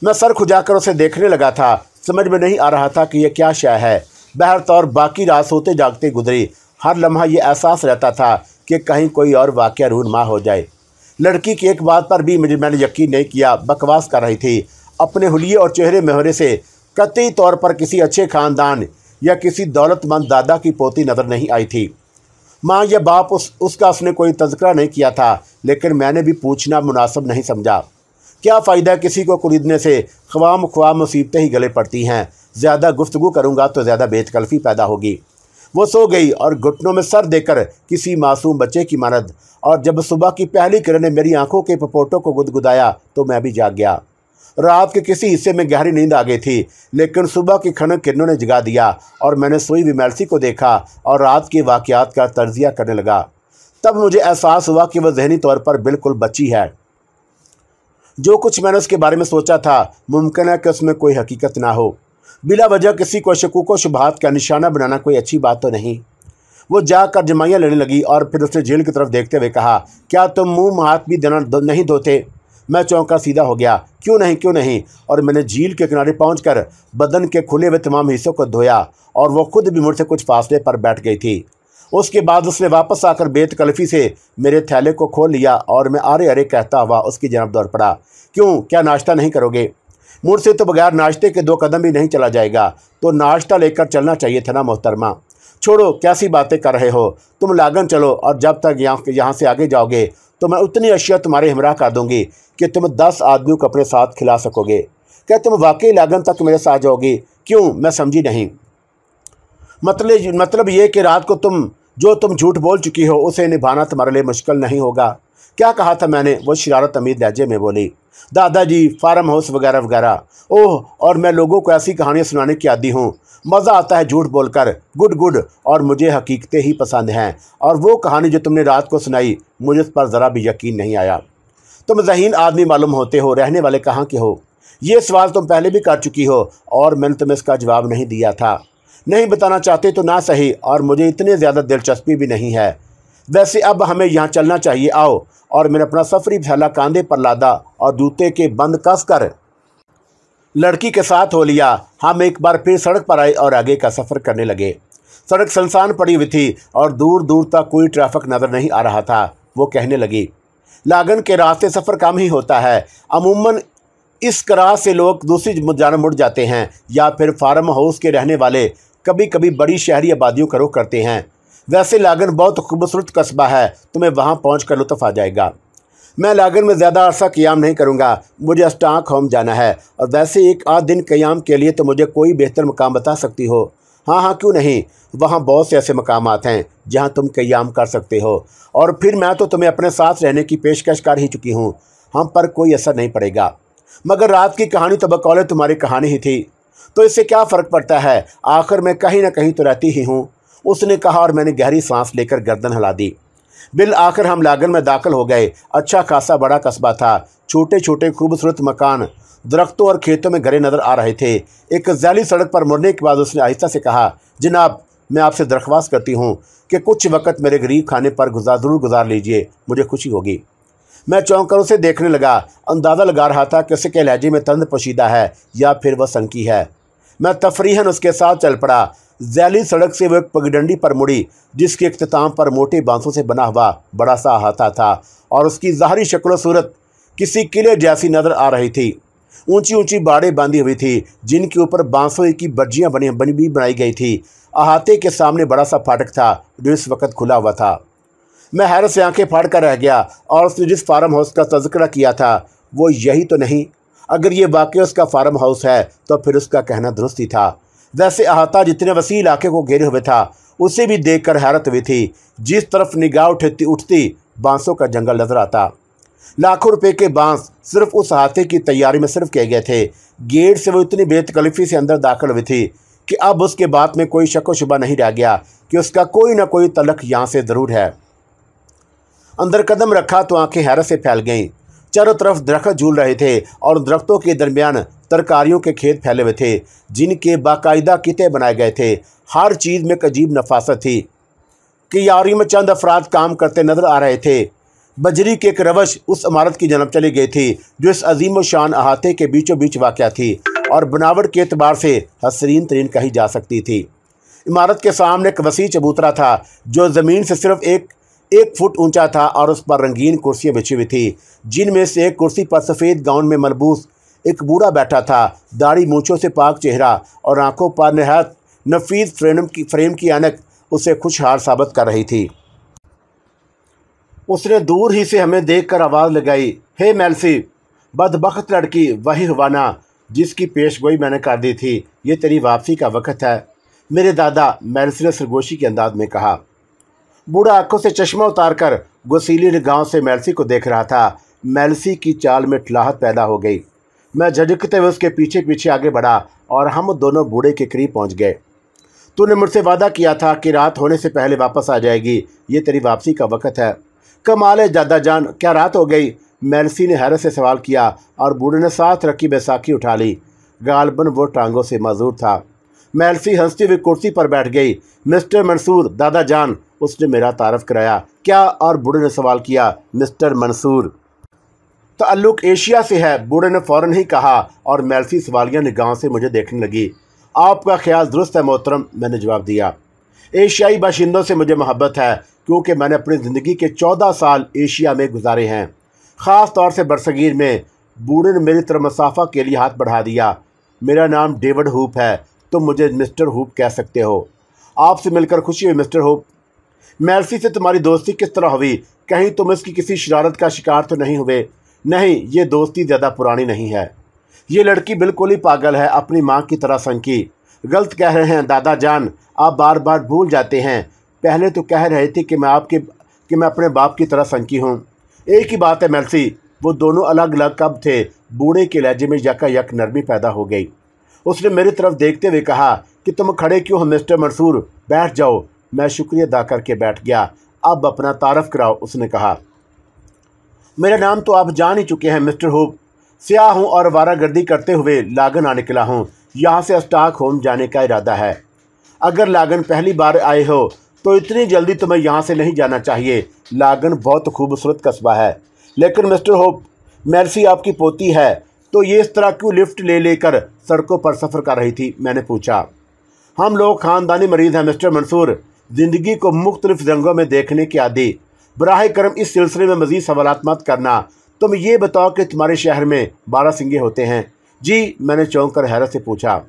मैं सर खुजाकर उसे देखने लगा था। समझ में नहीं आ रहा था कि यह क्या शय है। बहरतौर बाकी रात सोते जागते गुजरी। हर लम्हा ये एहसास रहता था कि कहीं कोई और वाक़या रूनमा हो जाए। लड़की की एक बात पर भी मैंने यकीन नहीं किया। बकवास कर रही थी। अपने हुलिये और चेहरे मेहरे से कतई तौर पर किसी अच्छे ख़ानदान या किसी दौलतमंद दादा की पोती नज़र नहीं आई थी। माँ या बाप उसका उसने कोई तज़किरा नहीं किया था, लेकिन मैंने भी पूछना मुनासिब नहीं समझा। क्या फ़ायदा किसी को खरीदने से? ख्वाम मुसीबतें ही गले पड़ती हैं। ज़्यादा गुफ्तगू करूँगा तो ज़्यादा बेतकल्फ़ी पैदा होगी। वो सो गई और घुटनों में सर देकर किसी मासूम बच्चे की मानद। और जब सुबह की पहली किरणें मेरी आंखों के पपोटों को गुदगुदाया तो मैं भी जाग गया। रात के किसी हिस्से में गहरी नींद आ गई थी, लेकिन सुबह की खनक किरणों ने जगा दिया और मैंने सोई हुई मेल्सी को देखा और रात के वाक़यात का तर्जिया करने लगा। तब मुझे एहसास हुआ कि वह ज़हनी तौर पर बिल्कुल बच्ची है। जो कुछ मैंने उसके बारे में सोचा था मुमकिन है कि उसमें कोई हकीकत ना हो। बिला वजह किसी को शकूक व शुबहात का निशाना बनाना कोई अच्छी बात तो नहीं। वो जाकर जमाइयाँ लेने लगी और फिर उसने झील की तरफ देखते हुए कहा, क्या तुम मुँह हाथ भी नहीं धोते? मैं चौंका सीधा हो गया। क्यों नहीं? और मैंने झील के किनारे पहुंचकर बदन के खुले हुए तमाम हिस्सों को धोया और वो खुद भी मुझसे कुछ फासले पर बैठ गई थी। उसके बाद उसने वापस आकर बेतकल्फ़ी से मेरे थैले को खोल लिया और मैं अरे अरे कहता हुआ उसकी जानब दौड़ पड़ा। क्यों, क्या नाश्ता नहीं करोगे? मुझसे तो बगैर नाश्ते के 2 कदम भी नहीं चला जाएगा, तो नाश्ता लेकर चलना चाहिए था ना मोहतरमा। छोड़ो, कैसी बातें कर रहे हो? तुम लागन चलो और जब तक यहाँ से आगे जाओगे तो मैं उतनी अशिया तुम्हारे हमरा कर दूंगी कि तुम 10 आदमियों को अपने साथ खिला सकोगे। क्या तुम वाकई लागन तक मेरे साथ जाओगी? क्यों, मैं समझी नहीं। मतलब ये कि रात को तुम झूठ बोल चुकी हो उसे निभाना तुम्हारे लिए मुश्किल नहीं होगा। क्या कहा था मैंने? वो शरारत अमीर लहजे में बोली। दादाजी, फार्म हाउस वगैरह वगैरह। ओह, और मैं लोगों को ऐसी कहानियाँ सुनाने की आदी हूँ। मज़ा आता है झूठ बोलकर। गुड। और मुझे हकीकतें ही पसंद हैं। और वो कहानी जो तुमने रात को सुनाई मुझे उस पर ज़रा भी यकीन नहीं आया। तुम ज़हीन आदमी मालूम होते हो, रहने वाले कहाँ के हो? ये सवाल तुम पहले भी कर चुकी हो और मैंने तुम्हें इसका जवाब नहीं दिया था। नहीं बताना चाहते तो ना सही, और मुझे इतनी ज़्यादा दिलचस्पी भी नहीं है। वैसे अब हमें यहाँ चलना चाहिए, आओ। और मैंने अपना सफरी थैला कांधे पर लादा और जूते के बंद कस कर लड़की के साथ हो लिया। हम एक बार फिर सड़क पर आए और आगे का सफ़र करने लगे। सड़क सुनसान पड़ी हुई थी और दूर दूर तक कोई ट्रैफिक नज़र नहीं आ रहा था। वो कहने लगी, लागन के रास्ते सफ़र कम ही होता है। अमूमन इस कराह से लोग दूसरी जानब मुड़ जाते हैं या फिर फार्म हाउस के रहने वाले कभी कभी बड़ी शहरी आबादियों का रुख करते हैं। वैसे लागन बहुत खूबसूरत कस्बा है, तुम्हें वहाँ पहुँच कर लुत्फ़ आ जाएगा। मैं लागन में ज़्यादा अरसा क़याम नहीं करूँगा, मुझे स्टॉकहोम जाना है। और वैसे 1 आध दिन क़याम के लिए तो मुझे कोई बेहतर मकाम बता सकती हो? हाँ, क्यों नहीं। वहाँ बहुत से ऐसे मकामात हैं जहाँ तुम क़याम कर सकते हो। और फिर मैं तो तुम्हें अपने साथ रहने की पेशकश कर ही चुकी हूँ। हम पर कोई असर नहीं पड़ेगा। मगर रात की कहानी तो बकौले तुम्हारी कहानी ही थी, तो इससे क्या फ़र्क पड़ता है? आखिर मैं कहीं ना कहीं तो रहती ही हूँ, उसने कहा। और मैंने गहरी सांस लेकर गर्दन हिला दी। बिल आखिर हम लागन में दाखिल हो गए। अच्छा खासा बड़ा कस्बा था। छोटे छोटे खूबसूरत मकान, दरख्तों और खेतों में घरे नज़र आ रहे थे। एक जैली सड़क पर मुड़ने के बाद उसने आहिस्ता से कहा, जनाब, मैं आपसे दरख्वास्त करती हूँ कि कुछ वक्त मेरे गरीब खाने पर ज़रूर गुजार लीजिए, मुझे खुशी होगी। मैं चौंक कर उसे देखने लगा। अंदाज़ा लगा रहा था कि उसके लहजे में तंद पोशीदा है या फिर वह सनकी है। मैं तफरीहन उसके साथ चल पड़ा। जैली सड़क से वो एक पगडंडी पर मुड़ी जिसके इख्तिताम पर मोटे बांसों से बना हुआ बड़ा सा अहाता था और उसकी ज़ाहरी शक्ल सूरत किसी किले जैसी नज़र आ रही थी। ऊंची ऊंची बाड़ें बांधी हुई थी जिनके ऊपर बांसों की बज्जियाँ बनाई गई थी। अहाते के सामने बड़ा सा फाटक था जो इस वक्त खुला हुआ था। मैं हैरत से आंखें फाड़ कर रह गया और उसने जिस फार्म हाउस का तज़किरा किया था वो यही तो नहीं? अगर ये वाकई उसका फार्म हाउस है तो फिर उसका कहना दुरुस्त ही था। वैसे अहाता जितने वसी इलाके को घेरे हुए था उसे भी देखकर हैरत हुई थी। जिस तरफ निगाह उठती बांसों का जंगल नजर आता। लाखों रुपए के बांस सिर्फ उस अहाते की तैयारी में सिर्फ किए गए थे। गेट से वो इतनी बेतकल्लुफ़ी से अंदर दाखिल हुई थी कि अब उसके बात में कोई शक व शुबा नहीं रह गया कि उसका कोई ना कोई तलक यहाँ से ज़रूर है। अंदर कदम रखा तो आंखें हैरत से फैल गईं। चारों तरफ दरख्त झूल रहे थे और दरख्तों के दरमियान तरकारियों के खेत फैले हुए थे जिनके बाकायदा किते बनाए गए थे। हर चीज़ में एक अजीब नफासत थी कि यारी में चंद अफराद काम करते नजर आ रहे थे। बजरी की एक रवश उस इमारत की जनब चली गई थी जो इस अजीम व शान अहाते के बीचों बीच वाक़या थी और बनावट के एतबार से हसीन तरीन कही जा सकती थी। इमारत के सामने एक वसी चबूतरा था जो ज़मीन से सिर्फ एक फुट ऊंचा था और उस पर रंगीन कुर्सियां बिछी हुई थी जिनमें से एक कुर्सी पर सफ़ेद गाउन में मलबूस एक बूढ़ा बैठा था। दाढ़ी मूँछों से पाक चेहरा और आंखों पर नहायत नफीस फ्रेम की ऐनक उसे खुशहाल साबित कर रही थी। उसने दूर ही से हमें देखकर आवाज़ लगाई, हे मेल्सी, बदबख्त लड़की, वही हवाना जिसकी पेशगोई मैंने कर दी थी, ये तेरी वापसी का वक्त है। मेरे दादा, मेल्सी ने सरगोशी के अंदाज में कहा। बूढ़ा आंखों से चश्मा उतारकर गुस्सीली निगाहों से मेल्सी को देख रहा था। मेल्सी की चाल में ठलाहट पैदा हो गई। मैं झटकते हुए उसके पीछे पीछे आगे बढ़ा और हम दोनों बूढ़े के करीब पहुंच गए। तूने मुझसे वादा किया था कि रात होने से पहले वापस आ जाएगी, ये तेरी वापसी का वक्त है। कमाल है दादा जान, क्या रात हो गई? मेल्सी ने हैरत से सवाल किया और बूढ़े ने साथ रखी बैसाखी उठा ली। गालबन वो टांगों से मजदूर था। मेल्सी हंसती हुई कुर्सी पर बैठ गई। मिस्टर मंसूर, दादा जान, उसने मेरा तारफ़ कराया। क्या? और बूढ़े ने सवाल किया। मिस्टर मंसूर, ताल्लुक़ एशिया से है, बूढ़े ने फ़ौरन ही कहा और मेल्सी सवालिया निगाहों से मुझे देखने लगी। आपका ख्याल दुरुस्त है मोहतरम, मैंने जवाब दिया। एशियाई बाशिंदों से मुझे मोहब्बत है क्योंकि मैंने अपनी ज़िंदगी के 14 साल एशिया में गुजारे हैं, ख़ास तौर से बरसगीर में। बूढ़े ने मेरी तरफ मुसाफा के लिए हाथ बढ़ा दिया। मेरा नाम डेविड हूप है, तुम मुझे मिस्टर हूप कह सकते हो। आपसे मिलकर खुशी हुई मिस्टर हूप। मेल्सी से तुम्हारी दोस्ती किस तरह हुई? कहीं तुम इसकी किसी शरारत का शिकार तो नहीं हुए? नहीं, ये दोस्ती ज़्यादा पुरानी नहीं है। ये लड़की बिल्कुल ही पागल है, अपनी माँ की तरह सनकी। गलत कह रहे हैं दादा जान, आप बार बार भूल जाते हैं। पहले तो कह रहे थे कि मैं अपने बाप की तरह सनकी हूँ। एक ही बात है मेल्सी, वो दोनों अलग अलग कब थे? बूढ़े के लहजे में यकायक नरमी पैदा हो गई। उसने मेरी तरफ देखते हुए कहा कि तुम खड़े क्यों हो मिस्टर मंसूर, बैठ जाओ। मैं शुक्रिया अदा करके बैठ गया। अब अपना तारफ़ कराओ, उसने कहा। मेरा नाम तो आप जान ही चुके हैं मिस्टर हूप। स्याह हूँ और वारागर्दी करते हुए लागन आ निकला हूँ। यहाँ से स्टॉकहोम जाने का इरादा है। अगर लागन पहली बार आए हो तो इतनी जल्दी तुम्हें यहाँ से नहीं जाना चाहिए। लागन बहुत खूबसूरत कस्बा है। लेकिन मिस्टर हूप, मेल्सी आपकी पोती है तो ये इस तरह क्यों लिफ्ट ले लेकर सड़कों पर सफ़र कर रही थी? मैंने पूछा। हम लोग ख़ानदानी मरीज़ हैं मिस्टर मंसूर, ज़िंदगी को मुख्तलिफ रंगों में देखने के आदी। बराह करम इस सिलसिले में मज़ीद सवालात मत करना। तुम ये बताओ कि तुम्हारे शहर में 12 सिंगे होते हैं? जी, मैंने चौंक कर हैरत से पूछा।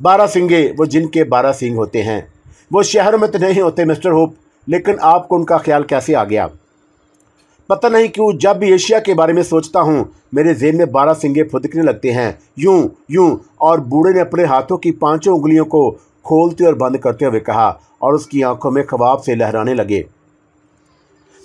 12 सिंगे, वो जिनके 12 सींग होते हैं। वो शहरों में तो नहीं होते मिस्टर हूप, लेकिन आपको उनका ख्याल कैसे आ गया? पता नहीं क्यों जब भी एशिया के बारे में सोचता हूँ मेरे जेब में 12 सिंगे फुदकने लगते हैं, यूं यूं। और बूढ़े ने अपने हाथों की 5 उंगलियों को खोलते और बंद करते हुए कहा और उसकी आंखों में ख्वाब से लहराने लगे।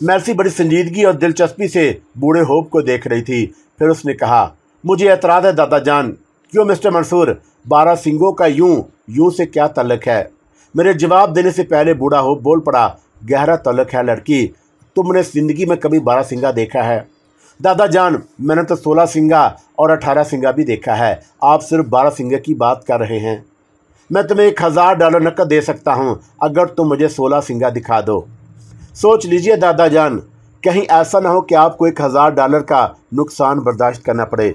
मेल्सी बड़ी संजीदगी और दिलचस्पी से बूढ़े होप को देख रही थी। फिर उसने कहा, मुझे एतराज़ है दादा जान। क्यों मिस्टर मंसूर, 12 सिंगों का यूं से क्या तल्लक है? मेरे जवाब देने से पहले बूढ़ा होप बोल पड़ा, गहरा तल्लक है लड़की। तुमने ज़िंदगी में कभी 12 सिंगा देखा है? दादा जान, मैंने तो 16 सिंगा और 18 सिंगा भी देखा है। आप सिर्फ 12 सिंगे की बात कर रहे हैं। मैं तुम्हें $1000 नकद दे सकता हूँ अगर तुम मुझे 16 सिंगा दिखा दो। सोच लीजिए दादा जान, कहीं ऐसा ना हो कि आपको $1000 का नुकसान बर्दाश्त करना पड़े।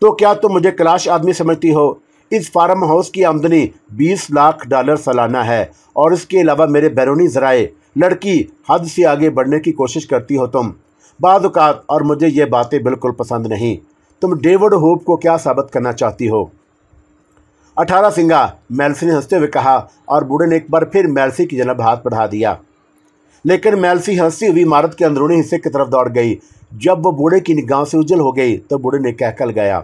तो क्या तुम मुझे क्लाश आदमी समझती हो? इस फार्म हाउस की आमदनी $20 लाख सालाना है और इसके अलावा मेरे बैरूनी ज़राए लड़की हद से आगे बढ़ने की कोशिश करती हो तुम बाद औक़ात, और मुझे ये बातें बिल्कुल पसंद नहीं। तुम डेविड होप को क्या साबित करना चाहती हो? 18 सिंगा, मेल्सी ने हंसते हुए कहा, और बूढ़े ने एक बार फिर मेल्सी की जनाब हाथ बढ़ा दिया। लेकिन मेल्सी हंसती हुई इमारत के अंदरूनी हिस्से की तरफ दौड़ गई। जब वो बूढ़े की निगाह से उज्जल हो गई तो बूढ़े ने कहकर गया,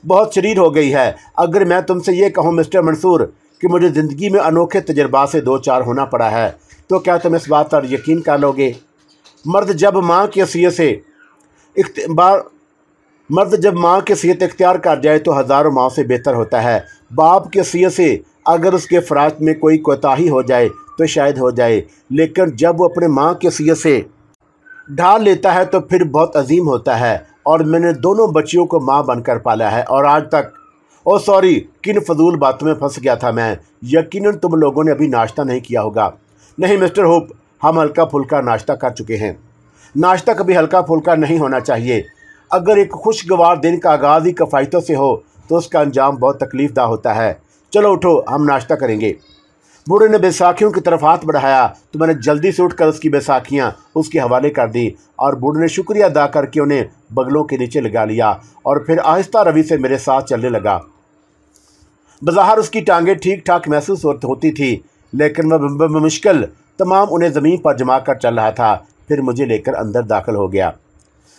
बहुत शरीर हो गई है। अगर मैं तुमसे ये कहूँ मिस्टर मंसूर कि मुझे ज़िंदगी में अनोखे तजर्बात से 2-4 होना पड़ा है, तो क्या तुम इस बात पर यकीन कर लोगे? मर्द जब माँ की हैसियत इख्तियार कर जाए तो हज़ारों माँ से बेहतर होता है। बाप की हैसियत से अगर उसके फ़राज में कोई कोताही हो जाए तो शायद हो जाए, लेकिन जब वो अपने माँ की हैसियत से ढाल लेता है तो फिर बहुत अजीम होता है। और मैंने दोनों बच्चियों को माँ बनकर पाला है और आज तक सॉरी, किन फजूल बातों में फंस गया था मैं। यकीनन तुम लोगों ने अभी नाश्ता नहीं किया होगा। नहीं मिस्टर होप, हम हल्का फुल्का नाश्ता कर चुके हैं। नाश्ता कभी हल्का फुल्का नहीं होना चाहिए। अगर एक खुशगवार दिन का आगाज़ ही कफ़ायतों से हो तो उसका अंजाम बहुत तकलीफ़दा होता है। चलो उठो, हम नाश्ता करेंगे। बूढ़े ने बैसाखियों की तरफ हाथ बढ़ाया तो मैंने जल्दी से उठकर उसकी बैसाखियाँ उसके हवाले कर दी और बूढ़े ने शुक्रिया अदा करके उन्हें बगलों के नीचे लगा लिया और फिर आहिस्ता रवि से मेरे साथ चलने लगा। बज़ाहिर उसकी टांगें ठीक ठाक महसूस होती थी, लेकिन वह मुश्किल तमाम उन्हें ज़मीन पर जमा कर चल रहा था। फिर मुझे लेकर अंदर दाखिल हो गया।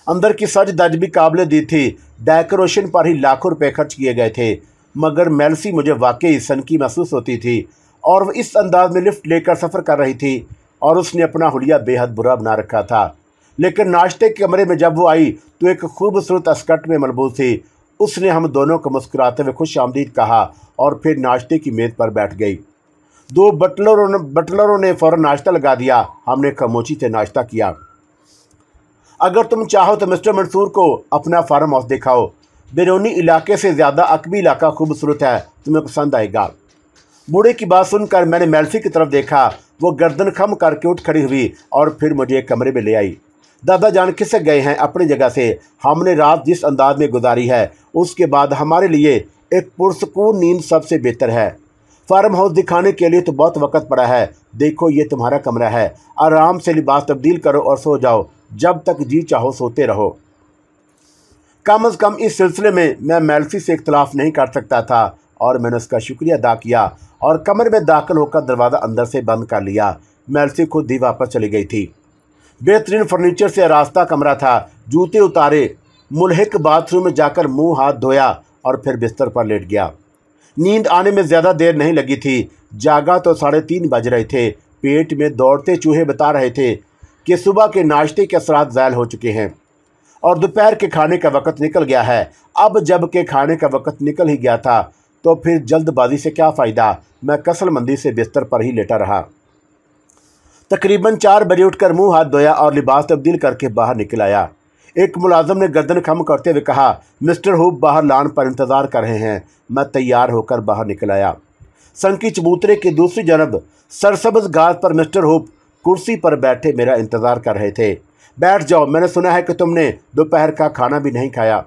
अंदर की सज धज भी काबिल दी थी। डेकोरेशन पर ही लाखों रुपए खर्च किए गए थे, मगर मेल्सी मुझे वाकई सनकी महसूस होती थी और वह इस अंदाज में लिफ्ट लेकर सफ़र कर रही थी और उसने अपना हुलिया बेहद बुरा बना रखा था। लेकिन नाश्ते के कमरे में जब वो आई तो एक खूबसूरत स्कर्ट में मलबूस थी। उसने हम दोनों को मुस्कुराते हुए खुश आमदीद कहा और फिर नाश्ते की मेज़ पर बैठ गई। 2 बटलरों ने फ़ौरन नाश्ता लगा दिया। हमने खामोशी से नाश्ता किया। अगर तुम चाहो तो मिस्टर मंसूर को अपना फार्म हाउस दिखाओ। बैरूनी इलाके से ज़्यादा अकबी इलाका खूबसूरत है, तुम्हें पसंद आएगा। बूढ़े की बात सुनकर मैंने मेल्सी की तरफ देखा। वो गर्दन खम करके उठ खड़ी हुई और फिर मुझे एक कमरे में ले आई। दादा जान खिसक गए हैं अपनी जगह से। हमने रात जिस अंदाज में गुजारी है उसके बाद हमारे लिए एक पुरसकून नींद सबसे बेहतर है। फार्म हाउस दिखाने के लिए तो बहुत वक्त पड़ा है। देखो, ये तुम्हारा कमरा है। आराम से लिबास तब्दील करो और सो जाओ। जब तक जी चाहो सोते रहो। कम अज़ कम इस सिलसिले में मैं मेल्सी से इख्तलाफ नहीं कर सकता था और मैंने उसका शुक्रिया अदा किया और कमरे में दाखिल होकर दरवाज़ा अंदर से बंद कर लिया। मेल्सी खुद ही वापस चली गई थी। बेहतरीन फर्नीचर से रास्ता कमरा था। जूते उतारे, मुल्हिक बाथरूम में जाकर मुंह हाथ धोया और फिर बिस्तर पर लेट गया। नींद आने में ज़्यादा देर नहीं लगी थी। जागा तो 3:30 बज रहे थे। पेट में दौड़ते चूहे बता रहे थे कि सुबह के नाश्ते के असरात ज़ायल हो चुके हैं और दोपहर के खाने का वक्त निकल गया है। अब जब के खाने का वक्त निकल ही गया था तो फिर जल्दबाजी से क्या फ़ायदा। मैं कसलमंदी से बिस्तर पर ही लेटा रहा। तकरीबन 4 बजे उठकर मुंह हाथ धोया और लिबास तब्दील करके बाहर निकल आया। एक मुलाजिम ने गर्दन खम करते हुए कहा, मिस्टर हुप बाहर लान पर इंतज़ार कर रहे हैं। मैं तैयार होकर बाहर निकल आया। संकी चबूतरे की दूसरी जानब सरसब्ज़ घास पर मिस्टर हुप कुर्सी पर बैठे मेरा इंतज़ार कर रहे थे। बैठ जाओ, मैंने सुना है कि तुमने दोपहर का खाना भी नहीं खाया।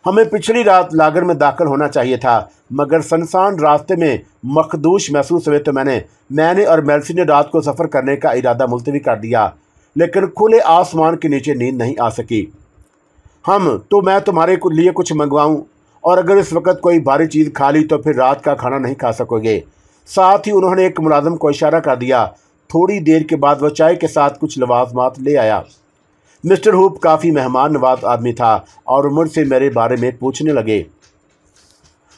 हमें पिछली रात लागर में दाखिल होना चाहिए था, मगर सुनसान रास्ते में मखदूश महसूस हुए तो मैंने और मेल्सी ने रात को सफ़र करने का इरादा मुलतवी कर दिया। लेकिन खुले आसमान के नीचे नींद नहीं आ सकी। मैं तुम्हारे लिए कुछ मंगवाऊं, और अगर इस वक्त कोई भारी चीज़ खा ली तो फिर रात का खाना नहीं खा सकोगे। साथ ही उन्होंने एक मुलाजिम को इशारा कर दिया। थोड़ी देर के बाद वह चाय के साथ कुछ लवाजमात ले आया। मिस्टर हुप काफ़ी मेहमान नवाज आदमी था और मुझसे मेरे बारे में पूछने लगे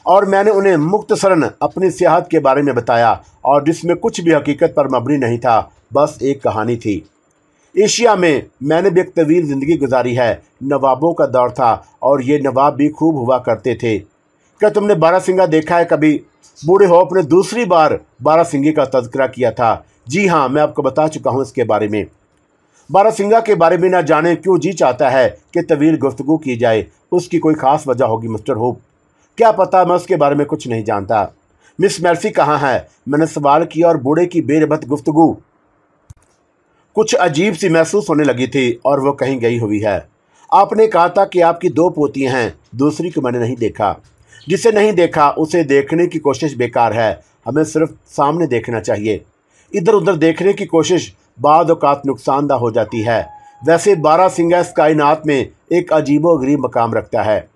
और मैंने उन्हें मुख्तसरन अपनी सियाहत के बारे में बताया और जिसमें कुछ भी हकीकत पर मबनी नहीं था, बस एक कहानी थी। एशिया में मैंने भी एक तवील ज़िंदगी गुजारी है। नवाबों का दौर था और ये नवाब भी खूब हुआ करते थे। क्या तुमने बारासिंगा देखा है कभी? बूढ़े होप ने दूसरी बार बारासिंगे का तज़किरा किया था। जी हाँ, मैं आपको बता चुका हूँ इसके बारे में। बारासिंगा के बारे में ना जाने क्यों जी चाहता है कि तवील गुफ्तगू की जाए। उसकी कोई ख़ास वजह होगी मिस्टर होप। क्या पता, मैं उसके बारे में कुछ नहीं जानता। मिस मेल्सी कहाँ है? मैंने सवाल किया और बूढ़े की बेरबत गुफ्तगू कुछ अजीब सी महसूस होने लगी थी और वो कहीं गई हुई है। आपने कहा था कि आपकी 2 पोतियाँ हैं, दूसरी को मैंने नहीं देखा। जिसे नहीं देखा उसे देखने की कोशिश बेकार है। हमें सिर्फ सामने देखना चाहिए। इधर उधर देखने की कोशिश बाद औकात नुकसानदा हो जाती है। वैसे बारहसिंगा इस कायनात में एक अजीबोगरीब मकाम रखता है।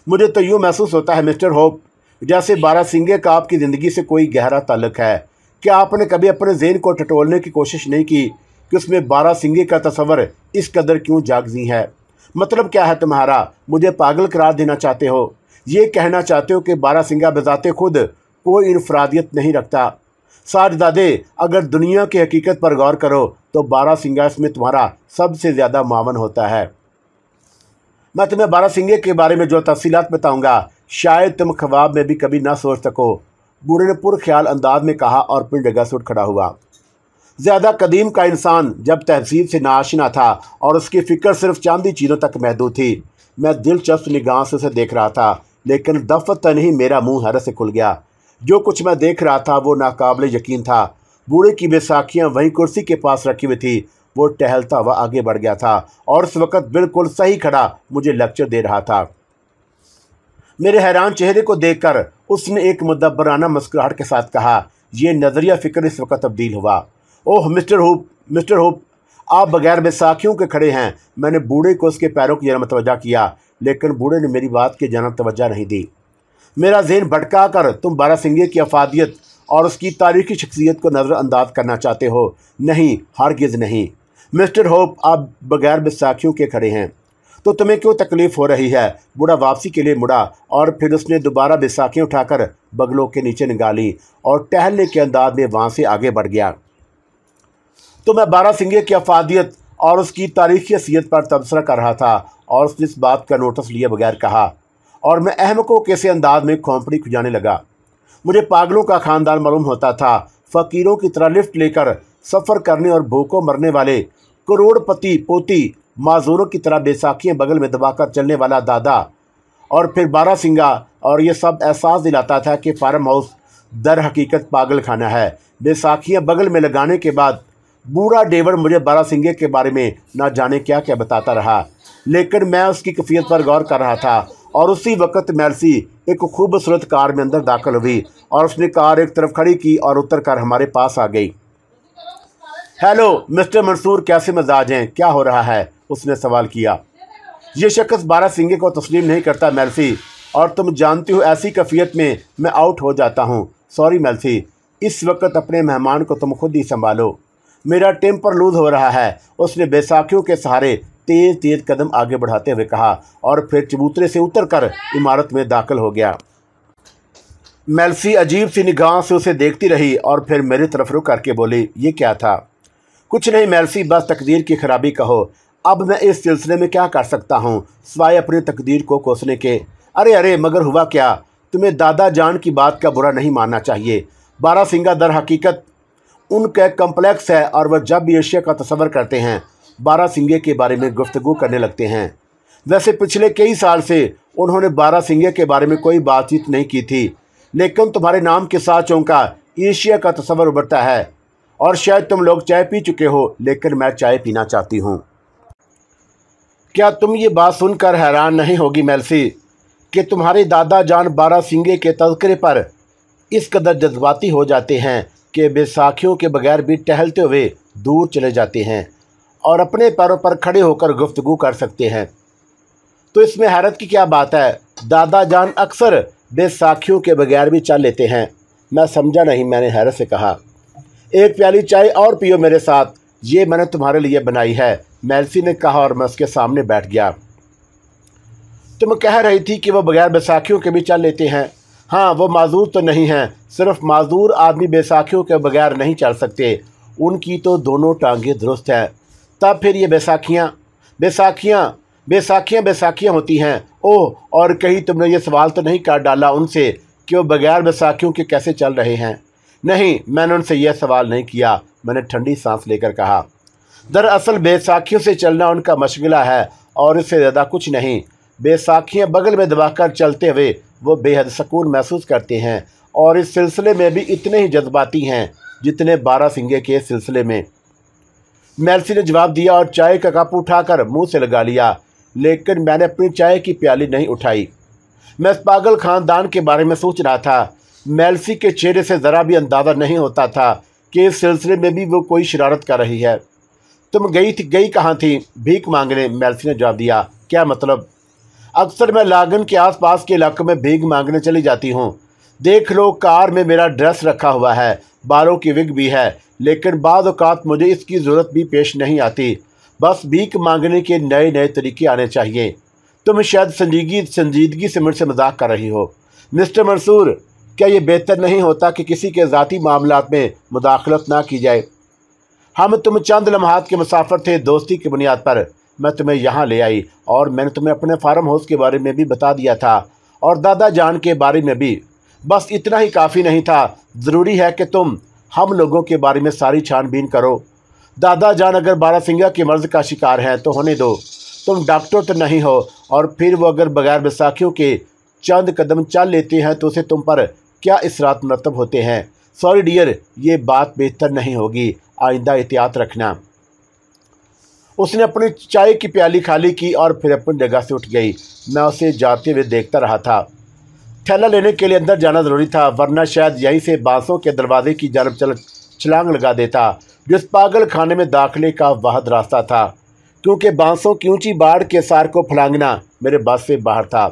मुझे तो यूँ महसूस होता है मिस्टर होप, जैसे बारहसिंगे का आपकी ज़िंदगी से कोई गहरा ताल्लुक है। क्या आपने कभी अपने ज़हन को टटोलने की कोशिश नहीं की कि उसमें बारहसिंगे का तस्वर इस कदर क्यों जागजी है? मतलब क्या है तुम्हारा? मुझे पागल करार देना चाहते हो? ये कहना चाहते हो कि बारहसिंगा बजाते खुद कोई इनफरादियत नहीं रखता? साजदादे, अगर दुनिया की हकीकत पर गौर करो तो बारहसिंगा इसमें तुम्हारा सबसे ज़्यादा मावन होता है। मैं तुम्हें बारहसिंगे के बारे में जो तफसीलात बताऊंगा शायद तुम ख्वाब में भी कभी ना सोच सको, बूढ़े ने पुरख्याल अंदाज में कहा और अपनी जगह से उठ खड़ा हुआ। ज़्यादा कदीम का इंसान जब तहजीब से नाआशना था और उसकी फ़िक्र सिर्फ चांदी चीज़ों तक महदूद थी। मैं दिलचस्प निगाह से उसे देख रहा था, लेकिन दफ़तन ही मेरा मुंह हैरत से खुल गया। जो कुछ मैं देख रहा था वो नाकाबिल यकीन था। बूढ़े की बैसाखियाँ वहीं कुर्सी के पास रखी हुई थी। वो टहलता हुआ आगे बढ़ गया था और उस वक़्त बिल्कुल सही खड़ा मुझे लेक्चर दे रहा था। मेरे हैरान चेहरे को देखकर उसने एक मुदब्बराना मुस्कुराहट के साथ कहा, यह नज़रिया फ़िक्र इस वक्त तब्दील हुआ। ओह मिस्टर होप, आप बगैर बैसाखियों के खड़े हैं। मैंने बूढ़े को उसके पैरों की जानब तवज्जो किया, लेकिन बूढ़े ने मेरी बात की जानब तवज्जो नहीं दी। मेरा ज़हन भटका कर तुम बारहसिंगे की अफादियत और उसकी तारीखी शख्सियत को नज़रअंदाज करना चाहते हो? नहीं, हरगिज़ नहीं। मिस्टर होप, आप बगैर बैसाखियों के खड़े हैं तो तुम्हें क्यों तकलीफ़ हो रही है? बूढ़ा वापसी के लिए मुड़ा और फिर उसने दोबारा बैसाखियाँ उठाकर बगलों के नीचे निकाली और टहलने के अंदाज में वहाँ से आगे बढ़ गया। तो मैं बारहसिंगे की अफादियत और उसकी तारीखी हैसियत पर तबसरा कर रहा था और उसने इस बात का नोटिस लिए बगैर कहा, और मैं अहमकों के से अंदाज में खोपड़ी खुजाने लगा। मुझे पागलों का ख़ानदान मालूम होता था। फ़कीरों की तरह लिफ्ट लेकर सफ़र करने और भूखों मरने वाले करोड़पति पोती, माजूरों की तरह बैसाखियाँ बगल में दबाकर चलने वाला दादा, और फिर बारहसिंगा, और ये सब एहसास दिलाता था कि फार्म हाउस दर हकीकत पागल खाना है। बैसाखियाँ बगल में लगाने के बाद बूढ़ा डेवर मुझे बारहसिंगे के बारे में ना जाने क्या क्या बताता रहा, लेकिन मैं उसकी कैफियत पर गौर कर रहा था। और उसी वक्त मेल्सी एक खूबसूरत कार में अंदर दाखिल हुई और उसने कार एक तरफ खड़ी की और उतर कर हमारे पास आ गई। हेलो मिस्टर मंसूर, कैसे मिजाज हैं? क्या हो रहा है? उसने सवाल किया। ये शख्स बारहसिंगे को तस्लीम नहीं करता मेल्सी, और तुम जानती हो ऐसी कैफियत में मैं आउट हो जाता हूँ। सॉरी मेल्सी, इस वक्त अपने मेहमान को तुम खुद ही संभालो। मेरा टेम्पर लूज हो रहा है, उसने बैसाखियों के सहारे तेज़ तेज़ कदम आगे बढ़ाते हुए कहा और फिर चबूतरे से उतरकर इमारत में दाखिल हो गया। मेल्सी अजीब सी निगाह से उसे देखती रही और फिर मेरी तरफ रुख करके बोली, ये क्या था? कुछ नहीं मेल्सी, बस तकदीर की खराबी कहो। अब मैं इस सिलसिले में क्या कर सकता हूँ सिवाय अपनी तकदीर को कोसने के? अरे मगर हुआ क्या? तुम्हें दादा जान की बात का बुरा नहीं मानना चाहिए। बारहसिंगा दर हकीकत उनका कम्प्लेक्स है और वह जब भी एशिया का तस्वर करते हैं बारहसिंगे के बारे में गुफ्तगू करने लगते हैं। वैसे पिछले कई साल से उन्होंने बारहसिंगे के बारे में कोई बातचीत नहीं की थी, लेकिन तुम्हारे नाम के साथ चौंका एशिया का तस्वर उभरता है। और शायद तुम लोग चाय पी चुके हो, लेकिन मैं चाय पीना चाहती हूँ। क्या तुम ये बात सुनकर हैरान नहीं होगी मेल्सी कि तुम्हारे दादा जान बारहसिंगे के तज़किरे पर इस कदर जज्बाती हो जाते हैं कि बैसाखियों के बगैर भी टहलते हुए दूर चले जाते हैं और अपने पैरों पर खड़े होकर गुफ्तगू कर सकते हैं। तो इसमें हैरत की क्या बात है? दादा जान अक्सर बैसाखियों के बगैर भी चल लेते हैं। मैं समझा नहीं, मैंने हैरत से कहा। एक प्याली चाय और पियो मेरे साथ, ये मैंने तुम्हारे लिए बनाई है, मेल्सी ने कहा और मैं उसके सामने बैठ गया। तुम कह रही थी कि वो बगैर बैसाखियों के भी चल लेते हैं। हाँ, वो माजूर तो नहीं हैं, सिर्फ माजूर आदमी बैसाखियों के बगैर नहीं चल सकते, उनकी तो दोनों टांगें दुरुस्त हैं। तब फिर ये बैसाखियाँ होती हैं। ओह, और कहीं तुमने ये सवाल तो नहीं कर डाला उनसे कि वो बगैर बैसाखियों के कैसे चल रहे हैं? नहीं, मैंने उनसे यह सवाल नहीं किया, मैंने ठंडी सांस लेकर कहा। दरअसल बैसाखियों से चलना उनका मशगला है और इससे ज़्यादा कुछ नहीं। बैसाखियाँ बगल में दबाकर चलते हुए वो बेहद सुकून महसूस करते हैं और इस सिलसिले में भी इतने ही जज्बाती हैं जितने बारहसिंगे के सिलसिले में। मेल्सी ने जवाब दिया और चाय का कप उठाकर मुंह से लगा लिया, लेकिन मैंने अपनी चाय की प्याली नहीं उठाई। मैं इस पागल खानदान के बारे में सोच रहा था। मेल्सी के चेहरे से ज़रा भी अंदाज़ा नहीं होता था कि इस सिलसिले में भी वो कोई शरारत कर रही है। तुम गई कहाँ थी? भीख मांगने, मेल्सी ने जवाब दिया। क्या मतलब? अक्सर मैं लागन के आसपास के इलाकों में भीख मांगने चली जाती हूँ। देख लो, कार में मेरा ड्रेस रखा हुआ है, बालों की विग भी है, लेकिन बाद औक़ात मुझे इसकी ज़रूरत भी पेश नहीं आती। बस भीख मांगने के नए नए तरीके आने चाहिए। तुम शायद संजीदगी से मुझसे मजाक कर रही हो। मिस्टर मंसूर, क्या ये बेहतर नहीं होता कि किसी के ज़ाती मामलात में मुदाखलत ना की जाए? तुम चंद लम्हात के मुसाफिर थे। दोस्ती की बुनियाद पर मैं तुम्हें यहाँ ले आई और मैंने तुम्हें अपने फार्म हाउस के बारे में भी बता दिया था और दादा जान के बारे में भी। बस इतना ही काफ़ी नहीं था। ज़रूरी है कि तुम हम लोगों के बारे में सारी छानबीन करो। दादा जान अगर बारासिंगा के मर्ज़ का शिकार हैं तो होने दो। तुम डॉक्टर तो नहीं हो, और फिर वो अगर बगैर बैसाखियों के चंद कदम चल लेते हैं तो उसे तुम पर क्या इसरात मरतब होते हैं। सॉरी डियर, ये बात बेहतर नहीं होगी, आइंदा एहतियात रखना। उसने अपनी चाय की प्याली खाली की और फिर अपनी जगह से उठ गई। मैं उसे जाते हुए देखता रहा था। थैला लेने के लिए अंदर जाना ज़रूरी था, वरना शायद यहीं से बांसों के दरवाजे की जानब छलांग लगा देता, जिस पागल खाने में दाखिले का वाहद रास्ता था, क्योंकि बांसों की ऊंची बाढ़ के सार को फलांगना मेरे बस से बाहर था।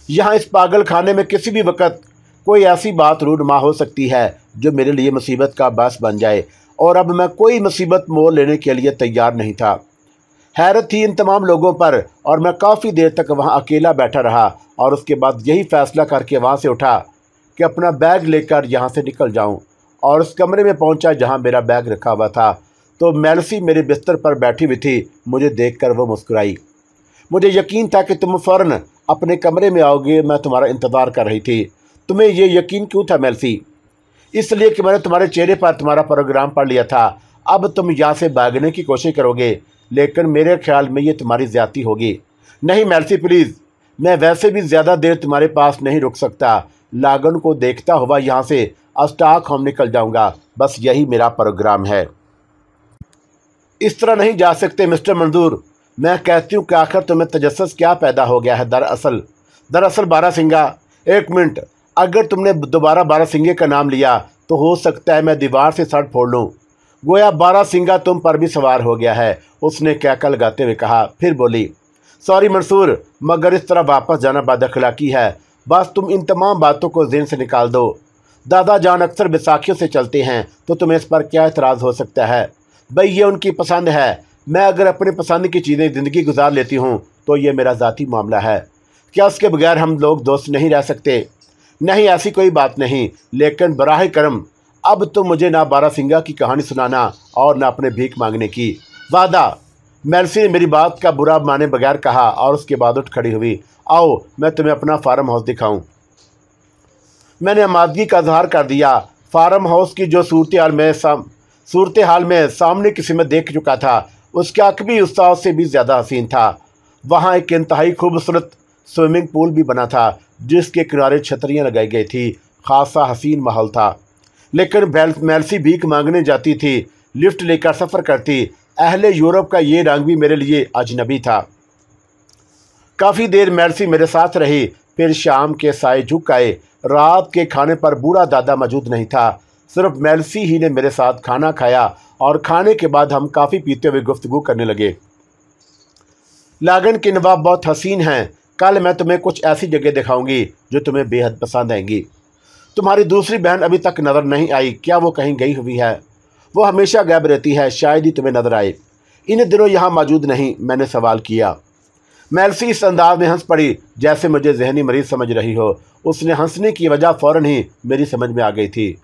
यहाँ इस पागल खाने में किसी भी वक्त कोई ऐसी बात रूनुमा हो सकती है जो मेरे लिए मुसीबत का बास बन जाए, और अब मैं कोई मुसीबत मोल लेने के लिए तैयार नहीं था। हैरत थी इन तमाम लोगों पर, और मैं काफ़ी देर तक वहाँ अकेला बैठा रहा और उसके बाद यही फैसला करके वहाँ से उठा कि अपना बैग लेकर यहाँ से निकल जाऊँ, और उस कमरे में पहुँचा जहाँ मेरा बैग रखा हुआ था तो मेल्सी मेरे बिस्तर पर बैठी हुई थी। मुझे देखकर वो मुस्कुराई। मुझे यकीन था कि तुम फ़ौरन अपने कमरे में आओगे, मैं तुम्हारा इंतज़ार कर रही थी। तुम्हें ये यकीन क्यों था मेल्सी? इसलिए कि मैंने तुम्हारे चेहरे पर तुम्हारा प्रोग्राम पढ़ लिया था। अब तुम यहाँ से भागने की कोशिश करोगे, लेकिन मेरे ख्याल में ये तुम्हारी ज़्यादती होगी। नहीं मेल्सी प्लीज़, मैं वैसे भी ज़्यादा देर तुम्हारे पास नहीं रुक सकता। लागन को देखता हुआ यहाँ से स्टॉकहोम निकल जाऊँगा, बस यही मेरा प्रोग्राम है। इस तरह नहीं जा सकते मिस्टर मंजूर। मैं कहती हूँ कि आखिर तुम्हें तजस्सुस क्या पैदा हो गया है? दरअसल बारासिंगा, एक मिनट, अगर तुमने दोबारा बारासिंगे का नाम लिया तो हो सकता है मैं दीवार से सर फोड़ लूँ। गोया बारासिंगा तुम पर भी सवार हो गया है, उसने कैकल लगाते हुए कहा। फिर बोली, सॉरी मंसूर, मगर इस तरह वापस जाना बदअखलाकी है। बस तुम इन तमाम बातों को ज़हन से निकाल दो। दादा जान अक्सर बैसाखियों से चलते हैं, तो तुम्हें इस पर क्या एतराज़ हो सकता है? भाई ये उनकी पसंद है। मैं अगर अपनी पसंद की चीज़ें ज़िंदगी गुजार लेती हूँ तो ये मेरा ज़ाती मामला है। क्या उसके बगैर हम लोग दोस्त नहीं रह सकते? नहीं, ऐसी कोई बात नहीं, लेकिन बराह करम अब तो मुझे ना बारासिंगा की कहानी सुनाना और ना अपने भीख मांगने की। वादा। मेल्सी ने मेरी बात का बुरा माने बगैर कहा और उसके बाद उठ खड़ी हुई। आओ मैं तुम्हें अपना फार्म हाउस दिखाऊं। मैंने आमादगी का इजहार कर दिया। फार्म हाउस की जो सूरत हाल में सामने किसी में देख चुका था, उसका अकबी उत्साह से भी ज़्यादा हसीन था। वहाँ एक इंतहाई खूबसूरत स्विमिंग पूल भी बना था, जिसके किनारे छतरियाँ लगाई गई थी। खासा हसीन माहौल था। लेकिन मेल्सी भीख मांगने जाती थी, लिफ्ट लेकर सफ़र करती। अहले यूरोप का ये रंग भी मेरे लिए अजनबी था। काफ़ी देर मेल्सी मेरे साथ रही, फिर शाम के साए झुक आए। रात के खाने पर बूढ़ा दादा मौजूद नहीं था, सिर्फ मेल्सी ही ने मेरे साथ खाना खाया, और खाने के बाद हम काफ़ी पीते हुए गुफ्तगू करने लगे। लागन के नवाब बहुत हसीन हैं। कल मैं तुम्हें कुछ ऐसी जगह दिखाऊंगी जो तुम्हें बेहद पसंद आएंगी। तुम्हारी दूसरी बहन अभी तक नज़र नहीं आई, क्या वो कहीं गई हुई है? वो हमेशा गायब रहती है, शायद ही तुम्हें नज़र आए। इन दिनों यहाँ मौजूद नहीं? मैंने सवाल किया। मेल्सी इस अंदाज में हंस पड़ी जैसे मुझे जहनी मरीज समझ रही हो। उसने हंसने की वजह फ़ौरन ही मेरी समझ में आ गई थी।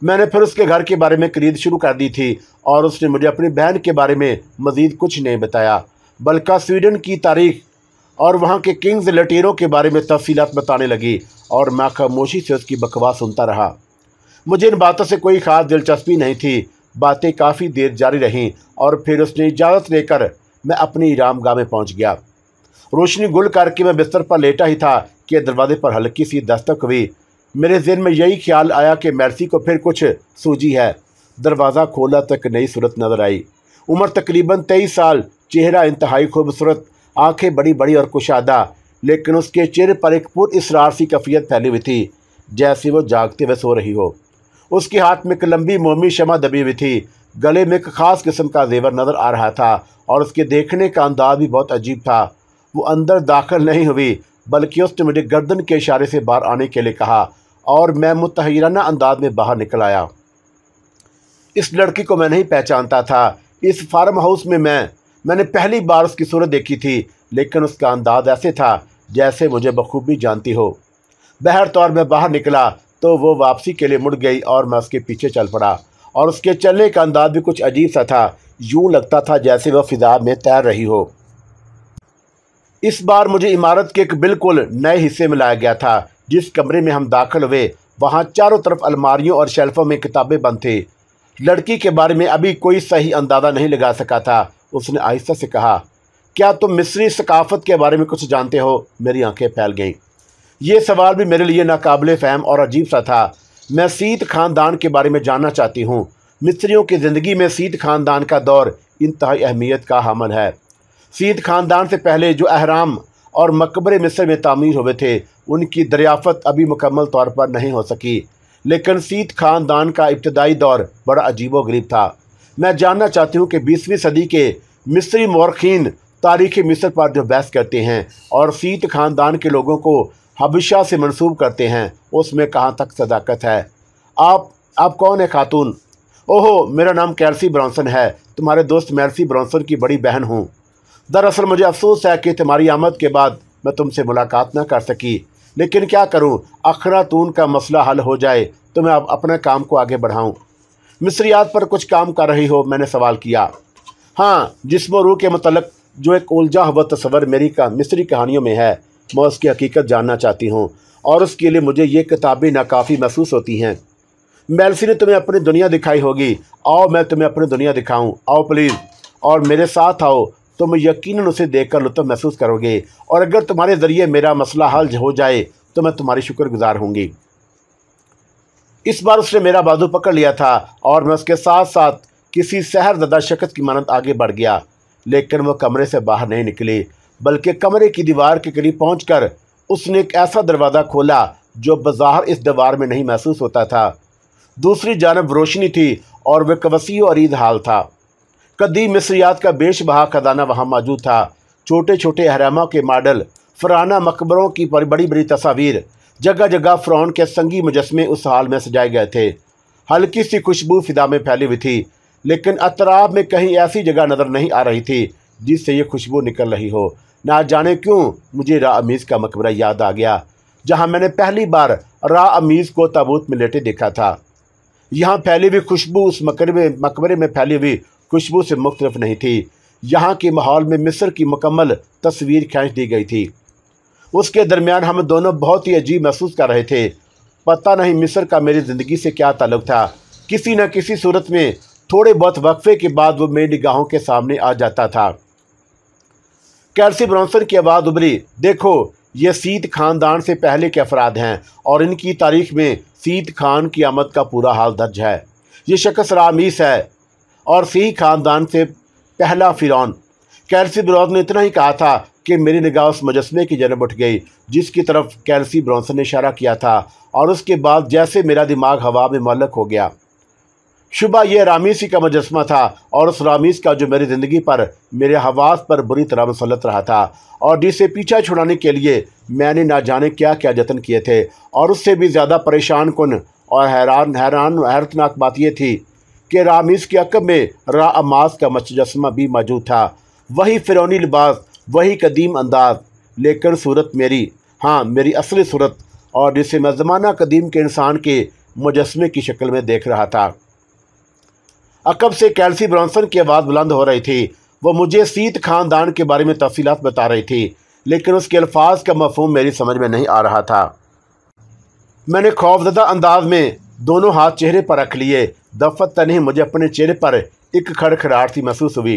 मैंने फिर उसके घर के बारे में करीद शुरू कर दी थी, और उसने मुझे अपनी बहन के बारे में मज़ीद कुछ नहीं बताया, बल्कि स्वीडन की तारीख और वहाँ के किंग्स लटीरों के बारे में तफसीलात बताने लगी, और मैं खामोशी से उसकी बकवास सुनता रहा। मुझे इन बातों से कोई ख़ास दिलचस्पी नहीं थी। बातें काफ़ी देर जारी रहीं, और फिर उसने इजाज़त लेकर मैं अपनी आरामगाह में पहुँच गया। रोशनी गुल करके मैं बिस्तर पर लेटा ही था कि दरवाजे पर हल्की सी दस्तक हुई। मेरे ज़हन में यही ख्याल आया कि मेल्सी को फिर कुछ सूझी है। दरवाज़ा खोला तो एक नई सूरत नज़र आई। उम्र तकरीबन 23 साल, चेहरा इंतहाई खूबसूरत, आंखें बड़ी बड़ी और कुशादा, लेकिन उसके चेहरे पर एक पुरइसरार सी कैफियत फैली हुई थी, जैसे वो जागते हुए सो रही हो। उसके हाथ में एक लंबी मोमी शमा दबी हुई थी। गले में एक ख़ास किस्म का जेवर नज़र आ रहा था और उसके देखने का अंदाज भी बहुत अजीब था। वो अंदर दाखिल नहीं हुई, बल्कि उसने मुझे गर्दन के इशारे से बाहर आने के लिए कहा और मैं मुतहय्यराना अंदाज में बाहर निकल आया। इस लड़की को मैं नहीं पहचानता था। इस फार्म हाउस में मैंने पहली बार उसकी सूरत देखी थी, लेकिन उसका अंदाज ऐसे था जैसे मुझे बखूबी जानती हो। बहरतौर मैं बाहर निकला तो वो वापसी के लिए मुड़ गई और मैं उसके पीछे चल पड़ा, और उसके चलने का अंदाज भी कुछ अजीब सा था। यूं लगता था जैसे वह फिजा में तैर रही हो। इस बार मुझे इमारत के एक बिल्कुल नए हिस्से में लाया गया था। जिस कमरे में हम दाखिल हुए वहाँ चारों तरफ अलमारियों और शेल्फों में किताबें बंद थी। लड़की के बारे में अभी कोई सही अंदाज़ा नहीं लगा सका था। उसने आहिस्ता से कहा, क्या तुम मिस्री सकाफ़त के बारे में कुछ जानते हो? मेरी आंखें फैल गईं। ये सवाल भी मेरे लिए नाकाबिले फ़हम और अजीब सा था। मैं सीत ख़ानदान के बारे में जानना चाहती हूँ। मिस्रियों की ज़िंदगी में सीत ख़ानदान का दौर इंतहाई अहमियत का हामिल है। सीत ख़ानदान से पहले जो अहराम और मकबरे मिस्र में तामीर हुए थे, उनकी दरियाफ़त अभी मुकम्मल तौर पर नहीं हो सकी, लेकिन सीत ख़ानदान का इब्तदाई दौर बड़ा अजीबोगरीब था। मैं जानना चाहती हूँ कि 20वीं सदी के मिस्री मौरखीन तारीख़ मिस्र पर जो बहस करते हैं और सीत ख़ानदान के लोगों को हबशा से मंसूब करते हैं, उसमें कहाँ तक सदाकत है? आप कौन है खातून? ओहो, मेरा नाम कैल्सी ब्रॉन्सन है। तुम्हारे दोस्त मेर्सी ब्रॉन्सन की बड़ी बहन हूँ। दरअसल मुझे अफसोस है कि तुम्हारी आमद के बाद मैं तुमसे मुलाकात न कर सकी, लेकिन क्या करूँ, अखनातून का मसला हल हो जाए तो मैं अब अपने काम को आगे बढ़ाऊँ। मिस्रियात पर कुछ काम कर रही हो? मैंने सवाल किया। हाँ, जिस्म रूह के मतलब जो एक उलझा हुआ तस्वर मिस्री कहानियों में है, मैं उसकी हकीकत जानना चाहती हूँ, और उसके लिए मुझे ये किताबें नाकाफ़ी महसूस होती हैं। मेल्सी ने तुम्हें अपनी दुनिया दिखाई होगी। आओ मैं तुम्हें अपनी दुनिया दिखाऊं। आओ प्लीज़, और मेरे साथ आओ। तुम यकीनन उसे देखकर लुत्फ़ महसूस करोगे, और अगर तुम्हारे ज़रिए मेरा मसला हल हो जाए तो मैं तुम्हारी शुक्रगुजार होंगी। इस बार उसने मेरा बाजू पकड़ लिया था और मैं उसके साथ साथ किसी सहरज़दा शख्स की मानद आगे बढ़ गया, लेकिन वह कमरे से बाहर नहीं निकली, बल्कि कमरे की दीवार के करीब पहुंचकर उसने एक ऐसा दरवाज़ा खोला जो बज़ाहिर इस दीवार में नहीं महसूस होता था। दूसरी जानब रोशनी थी और वह वसी और अरीज़ हाल था। कदीम मिस्रियात का बेशबहा खजाना वहाँ मौजूद था। छोटे छोटे अहरामों के मॉडल, फराना मकबरों की बड़ी बड़ी तस्वीर, जगह जगह फ़िरौन के संगी मुजस्मे उस हाल में सजाए गए थे। हल्की सी खुशबू फिजा में फैली हुई थी, लेकिन अतराफ में कहीं ऐसी जगह नज़र नहीं आ रही थी जिससे ये खुशबू निकल रही हो। ना जाने क्यों मुझे राअमीज़ का मकबरा याद आ गया, जहाँ मैंने पहली बार राअमीज़ को ताबूत में लेटे देखा था। यहाँ फैली हुई खुशबू उस मकबरे में फैली हुई खुशबू से मुख्तलिफ नहीं थी। यहाँ के माहौल में मिस्र की मुकम्मल तस्वीर खींच दी गई थी। उसके दरमियान हम दोनों बहुत ही अजीब महसूस कर रहे थे। पता नहीं मिस्र का मेरी ज़िंदगी से क्या ताल्लुक़ था। किसी न किसी सूरत में थोड़े बहुत वक्फे के बाद वो मेरी निगाहों के सामने आ जाता था। कैल्सी ब्रॉन्सन की आवाज़ उभरी, देखो, ये सीत ख़ानदान से पहले के अफराद हैं और इनकी तारीख़ में सीत खान की आमद का पूरा हाल दर्ज है। ये शख्स रामीस है और सीत ख़ानदान से पहला फ़िरौन। कैल्सी ब्रॉन्सन ने इतना ही कहा था कि मेरी निगाह उस मुजस्मे की जनब उठ गई जिसकी तरफ कैल्सी ब्रॉन्सन ने इशारा किया था, और उसके बाद जैसे मेरा दिमाग हवा में मुअल्लक हो गया। शुबा यह रामीसी का मुजस्मा था, और उस रामीस का जो मेरी ज़िंदगी पर, मेरे हवास पर बुरी तरह मुसल्लत रहा था, और जिसे पीछा छुड़ाने के लिए मैंने ना जाने क्या क्या जतन किए थे। और उससे भी ज़्यादा परेशान कुन और हैरतनाक बात यह थी कि रामीस के अक़ब में राअमास का मुजस्मा भी मौजूद था। वही फ़िरौनी लिबास, वही कदीम अंदाज, लेकिन सूरत मेरी, हाँ मेरी असली सूरत, और जिसे मैं ज़माना कदीम के इंसान के मुजस्मे की शक्ल में देख रहा था। अक़ब से कैल्सी ब्रॉन्सन की आवाज़ बुलंद हो रही थी। वो मुझे सीत ख़ानदान के बारे में तफसीलात बता रही थी, लेकिन उसके अल्फाज का मफ़हूम मेरी समझ में नहीं आ रहा था। मैंने खौफज़दा अंदाज में दोनों हाथ चेहरे पर रख लिए। दफ़त नहीं, मुझे अपने चेहरे पर एक खड़खड़ाहट सी महसूस हुई।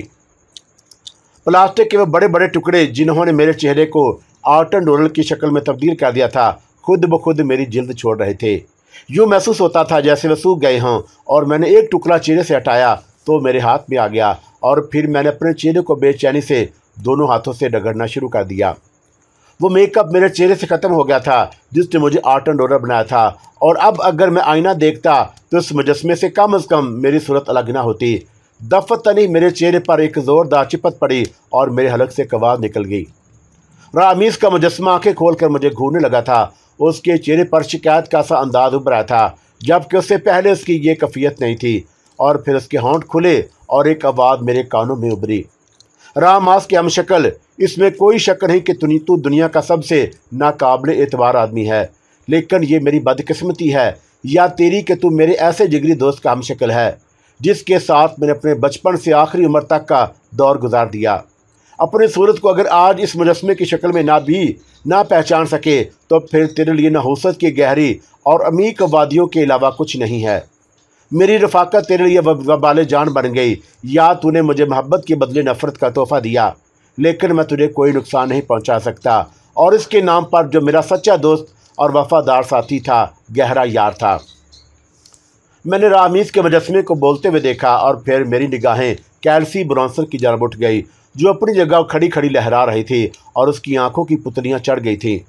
प्लास्टिक के वो बड़े बड़े टुकड़े जिन्होंने मेरे चेहरे को आर्टन डोनल की शक्ल में तब्दील कर दिया था, खुद ब खुद मेरी जिल्द छोड़ रहे थे। यूँ महसूस होता था जैसे वे सूख गए हों, और मैंने एक टुकड़ा चेहरे से हटाया तो मेरे हाथ में आ गया, और फिर मैंने अपने चेहरे को बेचैनी से दोनों हाथों से रगड़ना शुरू कर दिया। वो मेकअप मेरे चेहरे से ख़त्म हो गया था जिसने मुझे आर्ट एंड डोनर बनाया था, और अब अगर मैं आईना देखता तो उस मुजस्मे से कम से कम मेरी सूरत अलग ना होती। दफ़तनी मेरे चेहरे पर एक ज़ोरदार चिपट पड़ी और मेरे हलक से आवाज़ निकल गई। रामीज़ का मुजस्मा आंखें खोलकर मुझे घूरने लगा था। उसके चेहरे पर शिकायत का सा अंदाज उभर रहा था, जबकि उससे पहले उसकी ये कैफियत नहीं थी। और फिर उसके होंठ खुले और एक आवाज़ मेरे कानों में उभरी, रामास की हम शक्ल, इसमें कोई शक नहीं कि तू दुनिया का सबसे नाकाबिल एतबार आदमी है। लेकिन ये मेरी बदकिस्मती है या तेरी कि तू मेरे ऐसे जिगरी दोस्त का हम शक्ल है जिसके साथ मैंने अपने बचपन से आखिरी उम्र तक का दौर गुजार दिया। अपनी सूरत को अगर आज इस मुजस्मे की शक्ल में ना पहचान सके तो फिर तेरे लिए नहुसत की गहरी और अमीक वादियों के अलावा कुछ नहीं है। मेरी रफ़ाकत तेरे लिए वबाले जान बन गई, या तूने मुझे मोहब्बत के बदले नफ़रत का तोहफ़ा दिया, लेकिन मैं तुझे कोई नुकसान नहीं पहुंचा सकता। और इसके नाम पर जो मेरा सच्चा दोस्त और वफ़ादार साथी था, गहरा यार था। मैंने रामीज़ के मुजस्मे को बोलते हुए देखा और फिर मेरी निगाहें कैल्सी ब्रॉन्सन की जानब उठ गई जो अपनी जगह खड़ी खड़ी लहरा रही थी और उसकी आंखों की पुतलियां चढ़ गई थीं।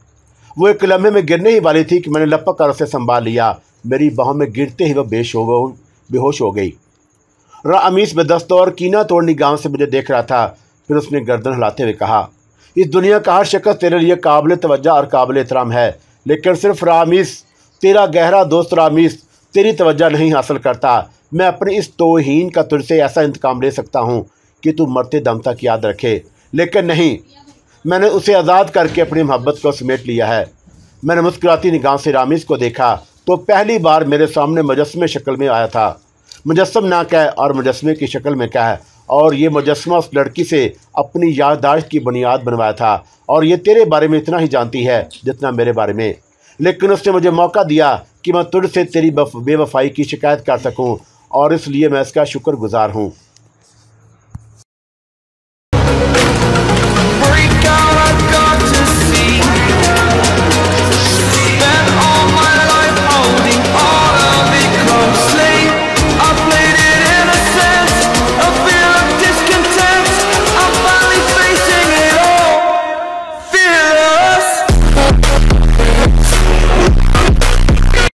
वो एक लम्हे में गिरने ही वाली थी कि मैंने लपक कर उसे संभाल लिया। मेरी बाहों में गिरते ही वह बेहोश हो गई। रामीज़ बेदस्त और कीना तोड़नी गांव से मुझे देख रहा था। फिर उसने गर्दन हिलाते हुए कहा, इस दुनिया का हर शख्स तेरे लिए काबिल तवज्जो और काबिल एहतराम है, लेकिन सिर्फ रामीज़, तेरा गहरा दोस्त रामीज़ तेरी तवज्जो नहीं हासिल करता। मैं अपनी इस तौहीन का तुझसे ऐसा इंतकाम ले सकता हूँ कि तू मरते दम तक याद रखे, लेकिन नहीं, मैंने उसे आज़ाद करके अपनी मोहब्बत को समेट लिया है। मैंने मुस्कुराती निगाह से रामीज़ को देखा तो पहली बार मेरे सामने मुजस्मे शक्ल में आया था। मुजस्सम ना कह और मुजस्मे की शक्ल में कह, और ये मुजस्मा उस लड़की से अपनी याददाश्त की बुनियाद बनवाया था, और ये तेरे बारे में इतना ही जानती है जितना मेरे बारे में। लेकिन उसने मुझे मौका दिया कि मैं तुझसे तेरी बेवफाई की शिकायत कर सकूं, और इसलिए मैं इसका शुक्रगुजार हूँ।